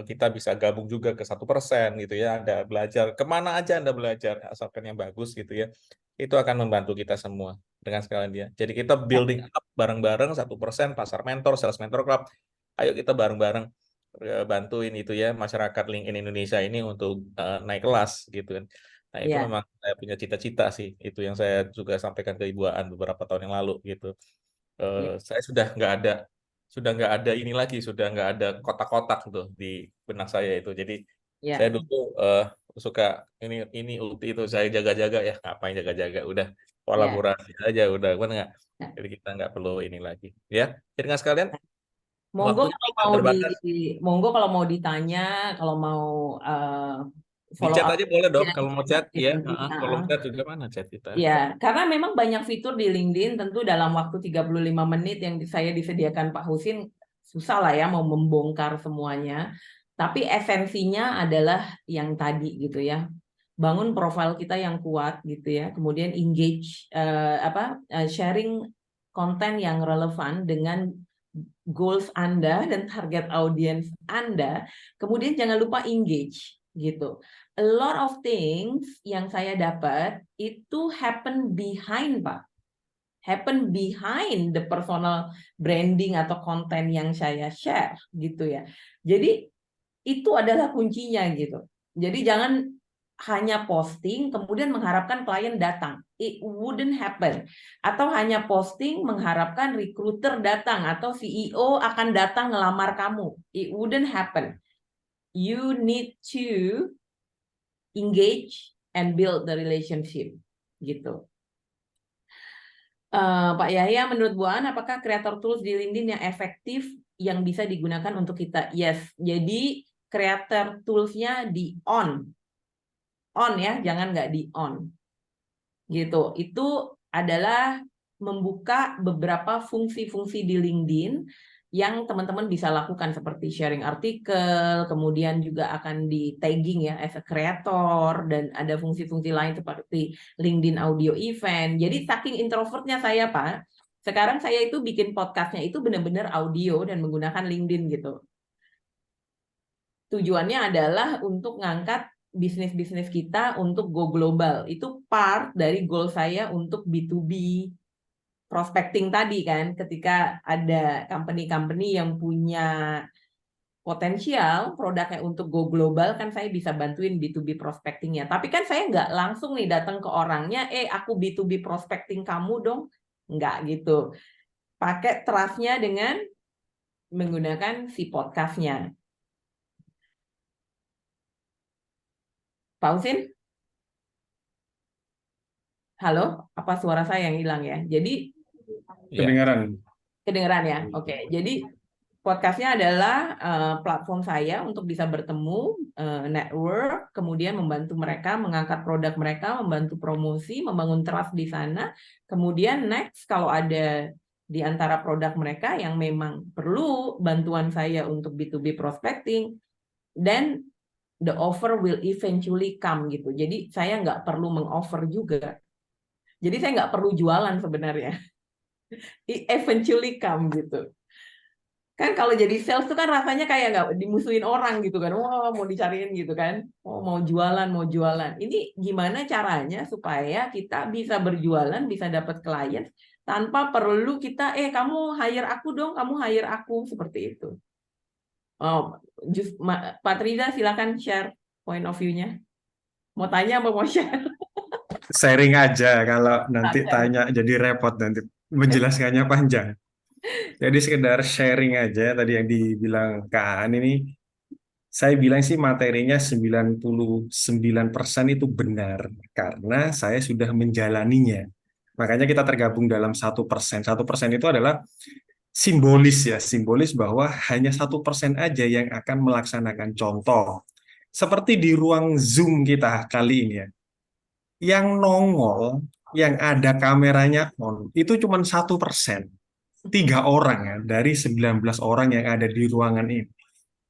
kita bisa gabung juga ke 1% gitu ya. Anda belajar kemana aja Anda belajar asalkan yang bagus gitu ya. Itu akan membantu kita semua dengan sekalian dia. Jadi kita building up bareng-bareng 1% pasar mentor, sales mentor club. Ayo kita bareng-bareng bantuin itu ya masyarakat LinkedIn Indonesia ini untuk naik kelas gitu kan. Nah, itu Ya. memang saya punya cita-cita sih. Itu yang saya juga sampaikan ke Ibu Aan beberapa tahun yang lalu gitu. Ya. Saya sudah nggak ada ini lagi, sudah nggak ada kotak-kotak tuh di benak saya itu. Jadi saya Ya. dulu suka ini ulti itu saya jaga-jaga ya, ngapain jaga-jaga, udah Ya. kolaborasi aja udah, kan nggak. Ya. Jadi kita nggak perlu ini lagi, ya. Jadi nggak sekalian, Monggo waktunya kalau juga mau terbatas. monggo kalau mau ditanya, kalau mau Di follow chat up aja boleh dong, ya, kalau mau chat ya. nanti. Kalau chat juga mana chat kita. Ya, karena memang banyak fitur di LinkedIn, tentu dalam waktu 35 menit yang saya disediakan Pak Husin, susah lah ya mau membongkar semuanya. Tapi esensinya adalah yang tadi gitu ya. Bangun profil kita yang kuat gitu ya. Kemudian engage sharing konten yang relevan dengan goals Anda dan target audience Anda. Kemudian jangan lupa engage gitu. A lot of things yang saya dapat itu happen behind, Pak. Happen behind the personal branding atau konten yang saya share gitu ya. Jadi itu adalah kuncinya gitu. Jadi jangan hanya posting kemudian mengharapkan klien datang. It wouldn't happen. Atau hanya posting mengharapkan recruiter datang atau CEO akan datang ngelamar kamu. It wouldn't happen. You need to engage and build the relationship gitu. Pak Yahya, menurut Bu An, apakah creator tools di LinkedIn yang efektif yang bisa digunakan untuk kita? Yes, jadi creator tools-nya di on ya, jangan nggak di on, gitu. Itu adalah membuka beberapa fungsi-fungsi di LinkedIn yang teman-teman bisa lakukan seperti sharing artikel, kemudian juga akan di tagging ya as a creator, dan ada fungsi-fungsi lain seperti LinkedIn audio event. Jadi saking introvertnya saya, Pak, sekarang saya itu bikin podcastnya itu benar-benar audio dan menggunakan LinkedIn gitu. Tujuannya adalah untuk ngangkat bisnis-bisnis kita untuk go global. Itu part dari goal saya untuk B2B prospecting tadi kan, ketika ada company-company yang punya potensial produknya untuk go global, kan saya bisa bantuin B2B prospectingnya. Tapi kan saya nggak langsung nih datang ke orangnya, aku B2B prospecting kamu dong. Nggak gitu. Pakai trust-nya dengan menggunakan si podcast-nya. Pak Husin? Halo? Apa suara saya yang hilang ya? Jadi Ya. Kedengaran. kedengeran ya? Oke. Jadi podcastnya adalah platform saya untuk bisa bertemu, network, kemudian membantu mereka mengangkat produk mereka, membantu promosi, membangun trust di sana. Kemudian next, kalau ada di antara produk mereka yang memang perlu bantuan saya untuk B2B prospecting, then the offer will eventually come gitu. Jadi saya nggak perlu mengoffer juga. Jadi saya nggak perlu jualan sebenarnya. It eventually come gitu. Kan kalau jadi sales tuh kan rasanya kayak nggak dimusuhin orang gitu kan. Wah, mau dicariin gitu kan. Oh, mau jualan. Ini gimana caranya supaya kita bisa berjualan, bisa dapat klien tanpa perlu kita, kamu hire aku dong, kamu hire aku, seperti itu. Oh, Pak Trida silakan share point of view-nya. Mau tanya apa mau share? Sharing aja, kalau nanti Share. tanya jadi repot nanti menjelaskannya panjang. Jadi sekedar sharing aja tadi yang dibilang Kak Aan ini, Saya bilang sih materinya 99% itu benar karena saya sudah menjalaninya. Makanya kita tergabung dalam 1%. 1% itu adalah simbolis ya, simbolis bahwa hanya 1% aja yang akan melaksanakan contoh. Seperti di ruang Zoom kita kali ini ya, yang nongol, yang ada kameranya on, itu cuma 1%. 3 orang ya, dari 19 orang yang ada di ruangan ini.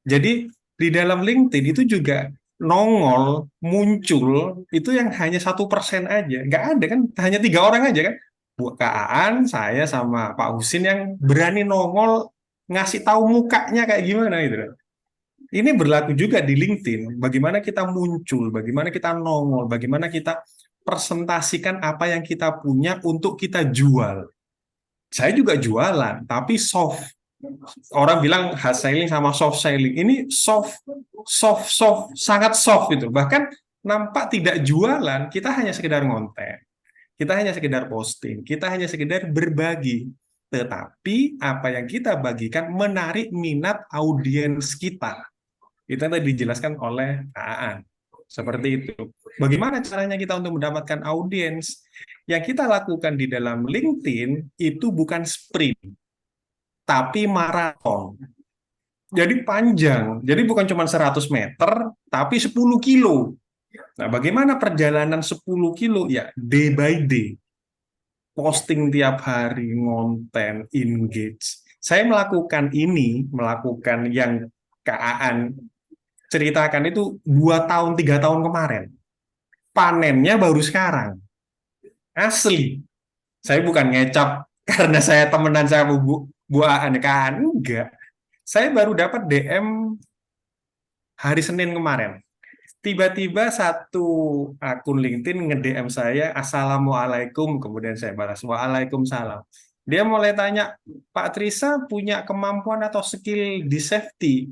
Jadi di dalam LinkedIn itu juga nongol, muncul, itu yang hanya 1% aja. Nggak ada kan, hanya 3 orang aja kan. Bu Kak Aan, saya sama Pak Husin yang berani nongol, ngasih tahu mukanya kayak gimana gitu. Ini berlaku juga di LinkedIn. Bagaimana kita muncul, bagaimana kita nongol, bagaimana kita presentasikan apa yang kita punya untuk kita jual. Saya juga jualan, tapi soft. Orang bilang hard selling sama soft selling. Ini soft, sangat soft itu. Bahkan nampak tidak jualan, kita hanya sekedar ngonten. Kita hanya sekedar posting, kita hanya sekedar berbagi. Tetapi apa yang kita bagikan menarik minat audiens kita. Itu yang tadi dijelaskan oleh Aan. Seperti itu. Bagaimana caranya kita untuk mendapatkan audiens? Yang kita lakukan di dalam LinkedIn itu bukan sprint, tapi maraton. Jadi panjang. Jadi bukan cuma 100 meter, tapi 10 kilo. Nah, bagaimana perjalanan 10 kilo? Ya, day by day. Posting tiap hari, ngonten, engage. Saya melakukan yang Aan ceritakan itu 2 tahun, 3 tahun kemarin. Panennya baru sekarang. Asli. Saya bukan ngecap karena saya temenan sama Bu Aan kan. Enggak. Saya baru dapat DM hari Senin kemarin. Tiba-tiba satu akun LinkedIn nge-DM saya, Assalamualaikum, kemudian saya balas, Waalaikumsalam. Dia mulai tanya, Pak Trisa punya kemampuan atau skill di safety?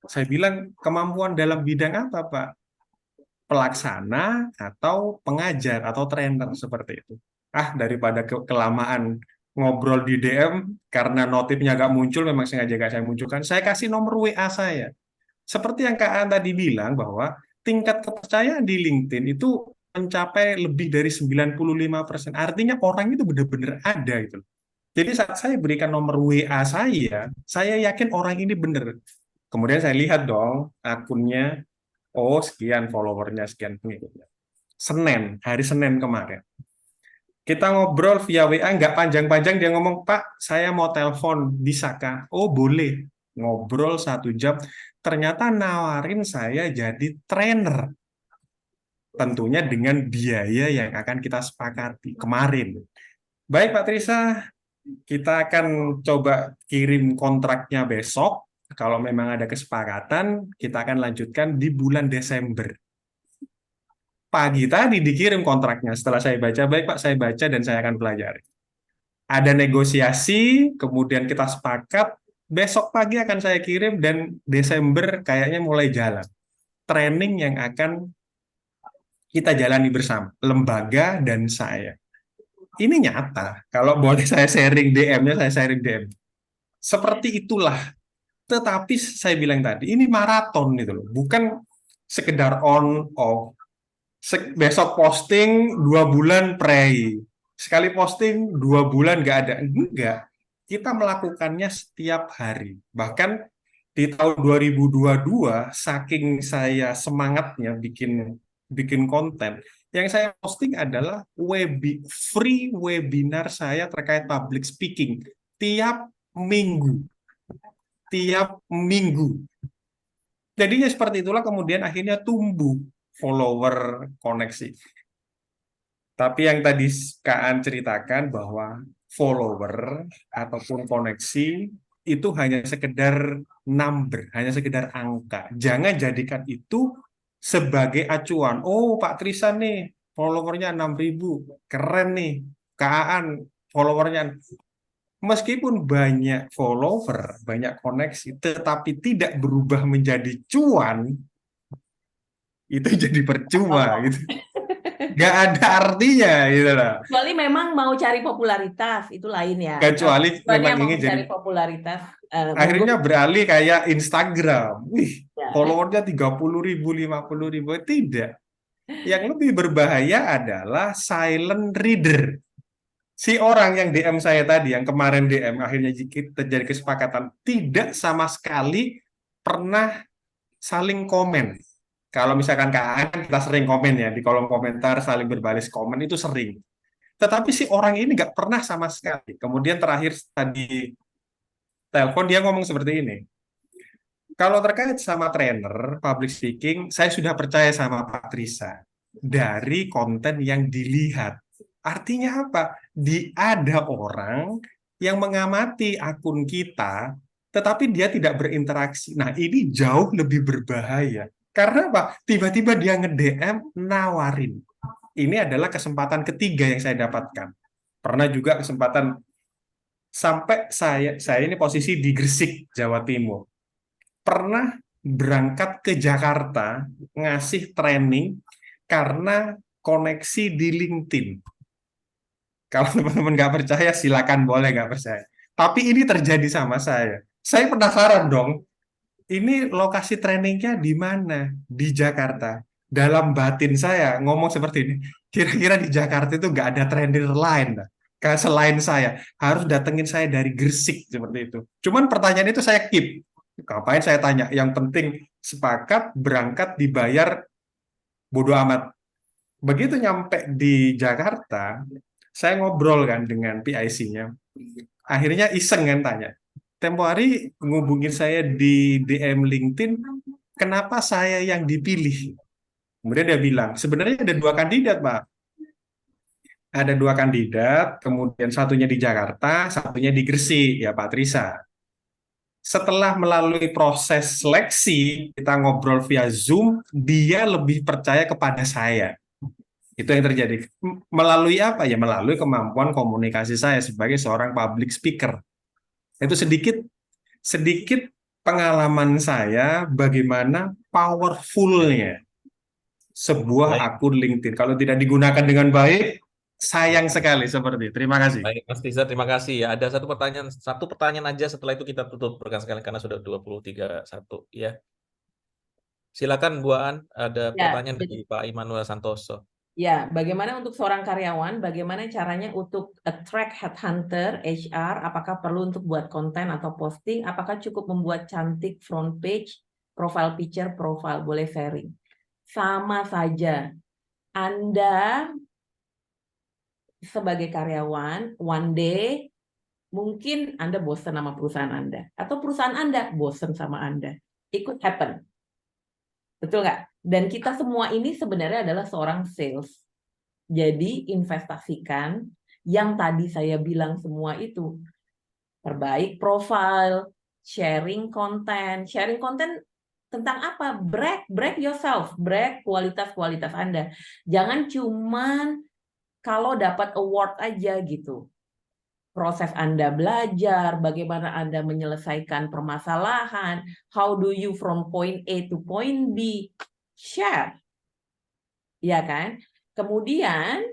Saya bilang, kemampuan dalam bidang apa, Pak? Pelaksana atau pengajar atau trainer seperti itu. Daripada kelamaan ngobrol di DM, karena notifnya nggak muncul, memang sengaja nggak saya munculkan, saya kasih nomor WA saya. Seperti yang Kak An tadi bilang bahwa tingkat kepercayaan di LinkedIn itu mencapai lebih dari 95%. Artinya orang itu benar-benar ada gitu. Jadi saat saya berikan nomor WA saya yakin orang ini benar. Kemudian saya lihat dong akunnya, oh sekian followernya, sekian pengikutnya. Hari Senin kemarin. Kita ngobrol via WA, nggak panjang-panjang, dia ngomong, Pak, saya mau telepon, bisakah? Oh boleh. Ngobrol 1 jam, ternyata nawarin saya jadi trainer. Tentunya dengan biaya yang akan kita sepakati kemarin. Baik Pak Trisa, kita akan coba kirim kontraknya besok. Kalau memang ada kesepakatan, kita akan lanjutkan di bulan Desember. Pagi tadi dikirim kontraknya. Setelah saya baca, baik Pak, saya baca dan saya akan pelajari. Ada negosiasi, kemudian kita sepakat, besok pagi akan saya kirim dan Desember kayaknya mulai jalan. Training yang akan kita jalani bersama, lembaga dan saya. Ini nyata. Kalau boleh saya sharing DM-nya, saya sharing DM. Seperti itulah. Tetapi saya bilang tadi, ini maraton gitu loh. Bukan sekedar on, off. Besok posting 2 bulan pray, sekali posting 2 bulan nggak ada. Enggak, kita melakukannya setiap hari. Bahkan di tahun 2022 saking saya semangatnya bikin konten, yang saya posting adalah free webinar saya terkait public speaking tiap minggu. Jadinya seperti itulah kemudian akhirnya tumbuh follower, koneksi. Tapi yang tadi Kak An ceritakan bahwa follower ataupun koneksi itu hanya sekedar number, hanya sekedar angka. Jangan jadikan itu sebagai acuan. Oh, Pak Trisan nih, followernya 6.000. Keren nih. Kak An, followernya. Meskipun banyak follower, banyak koneksi, tetapi tidak berubah menjadi cuan, itu jadi percuma gitu. nggak ada artinya gitu loh. Kecuali memang mau cari popularitas, itu lain ya. Kecuali Tujuannya memang mau ingin jadi, mencari popularitas, akhirnya beralih kayak Instagram. Wih, ya. followernya 30.000, 50.000. Tidak. Yang lebih berbahaya adalah silent reader. Si orang yang DM saya tadi, yang kemarin DM, akhirnya terjadi kesepakatan, tidak sama sekali pernah saling komen. Kalau misalkan Kak kita sering komen ya, di kolom komentar saling berbalas komen itu sering. Tetapi si orang ini nggak pernah sama sekali. Kemudian terakhir tadi telepon dia ngomong seperti ini. Kalau terkait sama trainer public speaking, saya sudah percaya sama Pak Trisa dari konten yang dilihat. Artinya apa? Ada orang yang mengamati akun kita, tetapi dia tidak berinteraksi. Nah, ini jauh lebih berbahaya. Karena apa? Tiba-tiba dia nge-DM nawarin. Ini adalah kesempatan ketiga yang saya dapatkan. Pernah juga kesempatan sampai saya ini posisi di Gresik, Jawa Timur. Pernah berangkat ke Jakarta ngasih training karena koneksi di LinkedIn. Kalau teman-teman nggak percaya, silakan boleh nggak percaya. Tapi ini terjadi sama saya. Saya penasaran dong, ini lokasi trainingnya di mana? Di Jakarta. Dalam batin saya ngomong seperti ini, kira-kira di Jakarta itu nggak ada trainer lain selain saya. Harus datengin saya dari Gresik seperti itu. Cuman pertanyaan itu saya keep. Ngapain saya tanya? Yang penting sepakat, berangkat, dibayar, bodo amat. Begitu nyampe di Jakarta, saya ngobrol kan dengan PIC-nya. Akhirnya iseng kan tanya. Tempo hari ngubungin saya di DM LinkedIn, kenapa saya yang dipilih? Kemudian dia bilang, sebenarnya ada 2 kandidat, Pak. Ada 2 kandidat, kemudian satunya di Jakarta, satunya di Gresik, ya Pak Trisa. Setelah melalui proses seleksi, kita ngobrol via Zoom, dia lebih percaya kepada saya. Itu yang terjadi. Melalui apa ya? Melalui kemampuan komunikasi saya sebagai seorang public speaker. Itu sedikit pengalaman saya bagaimana powerfulnya sebuah Baik, akun LinkedIn. Kalau tidak digunakan dengan baik, sayang sekali seperti itu. Terima kasih. baik, Mas Tiza, terima kasih ya. Ada satu pertanyaan aja setelah itu kita tutup rekan sekalian karena sudah 23.1 ya. Silakan Bu Aan, ada Ya, pertanyaan dari Pak Immanuel Santoso. ya, bagaimana untuk seorang karyawan, bagaimana caranya untuk attract headhunter, HR, apakah perlu untuk buat konten atau posting, apakah cukup membuat cantik front page, profile picture, profile, boleh sharing. Sama saja, Anda sebagai karyawan, one day, mungkin Anda bosan sama perusahaan Anda, atau perusahaan Anda bosan sama Anda. It could happen. Betul nggak? Dan kita semua ini sebenarnya adalah seorang sales. Jadi investasikan yang tadi saya bilang semua itu. Perbaik profile, sharing konten. Sharing konten tentang apa? Brag yourself, brag kualitas-kualitas Anda. Jangan cuman kalau dapat award aja gitu. Proses Anda belajar, bagaimana Anda menyelesaikan permasalahan, how do you from point A to point B, share. Ya kan? Kemudian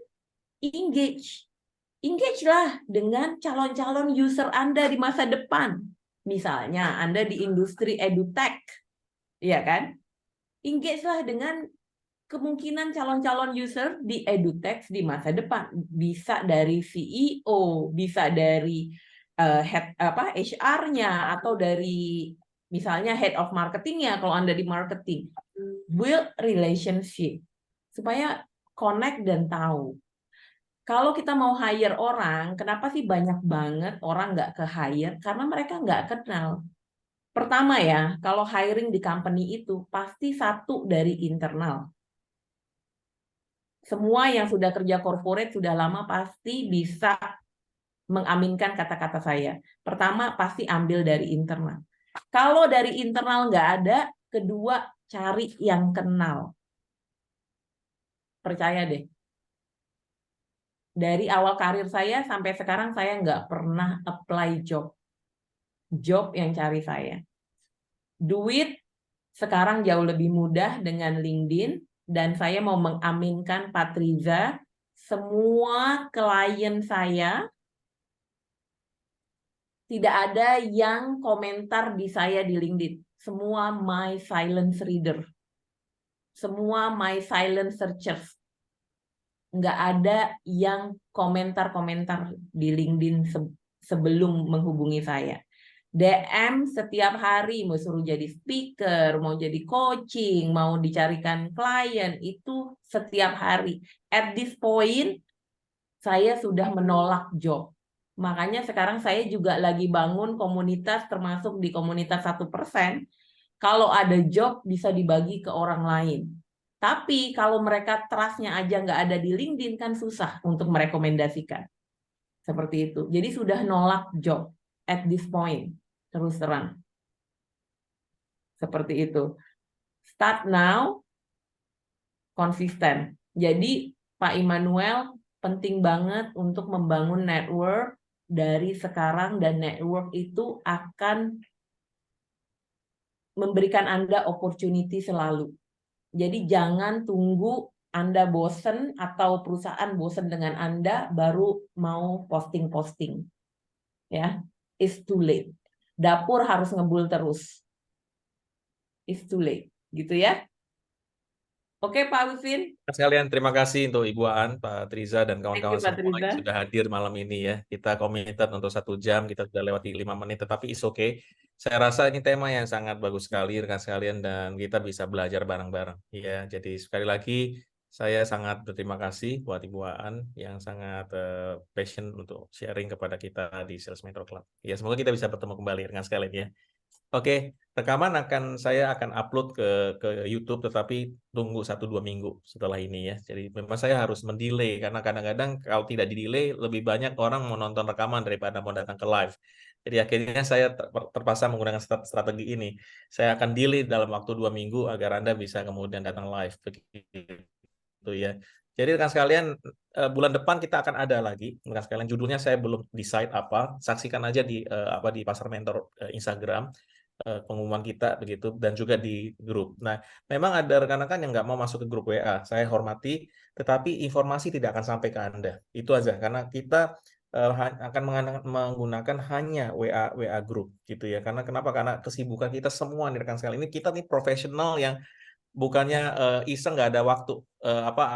engage lah dengan calon-calon user Anda di masa depan. Misalnya Anda di industri edutech, ya kan? Engage lah dengan kemungkinan calon-calon user di edutech di masa depan. Bisa dari CEO, bisa dari head HR-nya atau dari misalnya head of marketing-nya kalau Anda di marketing. Build relationship supaya connect dan tahu. Kalau kita mau hire orang, kenapa sih banyak banget orang nggak ke hire? Karena mereka nggak kenal. Pertama ya, kalau hiring di company itu pasti satu dari internal. Semua yang sudah kerja corporate sudah lama pasti bisa mengaminkan kata-kata saya. Pertama pasti ambil dari internal. Kalau dari internal nggak ada, kedua cari yang kenal. Percaya deh. Dari awal karir saya sampai sekarang saya nggak pernah apply job yang cari saya. Duit sekarang jauh lebih mudah dengan LinkedIn, dan saya mau mengaminkan Pak Triza, semua klien saya tidak ada yang komentar di saya di LinkedIn. Semua my silence reader. Semua my silent searchers. Nggak ada yang komentar-komentar di LinkedIn sebelum menghubungi saya. DM setiap hari, mau suruh jadi speaker, mau jadi coaching, mau dicarikan klien, itu setiap hari. At this point, saya sudah menolak job. Makanya sekarang saya juga lagi bangun komunitas, termasuk di komunitas 1%. Kalau ada job bisa dibagi ke orang lain. Tapi kalau mereka trust-nya aja nggak ada di LinkedIn kan susah untuk merekomendasikan. Seperti itu. Jadi sudah nolak job at this point. Terus terang. Seperti itu. Start now, konsisten. Jadi Pak Immanuel penting banget untuk membangun network dari sekarang, dan network itu akan memberikan Anda opportunity selalu. Jadi jangan tunggu Anda bosen atau perusahaan bosen dengan Anda baru mau posting-posting. Ya, it's too late. Dapur harus ngebul terus. It's too late, gitu ya. Oke, Pak Husin. Sekalian terima kasih untuk Ibu Aan, Pak Triza, dan Thank kawan-kawan you, Pak semua yang Triza. sudah hadir malam ini ya. Kita committed untuk 1 jam, kita sudah lewati 5 menit, tetapi it's okay. Saya rasa ini tema yang sangat bagus sekali rekan sekalian, dan kita bisa belajar bareng-bareng. Ya, jadi sekali lagi saya sangat berterima kasih buat Ibu Aan yang sangat passion untuk sharing kepada kita di Sales Mentor Club. Ya, semoga kita bisa bertemu kembali rekan sekalian ya. Oke, rekaman saya akan upload ke YouTube, tetapi tunggu 1-2 minggu setelah ini ya. Jadi memang saya harus mendelay karena kadang-kadang kalau tidak di-delay lebih banyak orang mau nonton rekaman daripada mau datang ke live. Jadi akhirnya saya terpaksa menggunakan strategi ini. Saya akan delay dalam waktu 2 minggu agar Anda bisa kemudian datang live begitu ya. Jadi rekan sekalian, bulan depan kita akan ada lagi. Rekan sekalian, judulnya saya belum decide apa. Saksikan aja di di Pasar Mentor Instagram. Pengumuman kita begitu, dan juga di grup. Nah, memang ada rekan-rekan yang nggak mau masuk ke grup WA. Saya hormati, tetapi informasi tidak akan sampai ke Anda. Itu aja, karena kita akan menggunakan hanya WA grup gitu ya. Karena kenapa? Karena kesibukan kita semua nih rekan sekalian. Ini kita nih profesional yang bukannya iseng nggak ada waktu,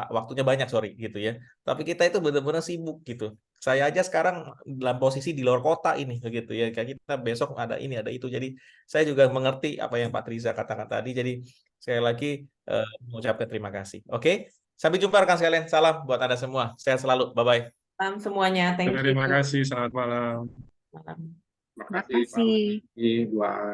waktunya banyak gitu ya. Tapi kita itu benar-benar sibuk gitu. Saya aja sekarang dalam posisi di luar kota ini begitu ya. Kayak kita besok ada ini ada itu. Jadi saya juga mengerti apa yang Pak Triza katakan tadi. Jadi sekali lagi mengucapkan terima kasih. Oke, sampai jumpa rekan sekalian. Salam buat Anda semua. Sehat selalu. Bye bye. Salam semuanya. Thank you. Terima kasih, selamat malam. Malam. Terima kasih. Ibu Aan.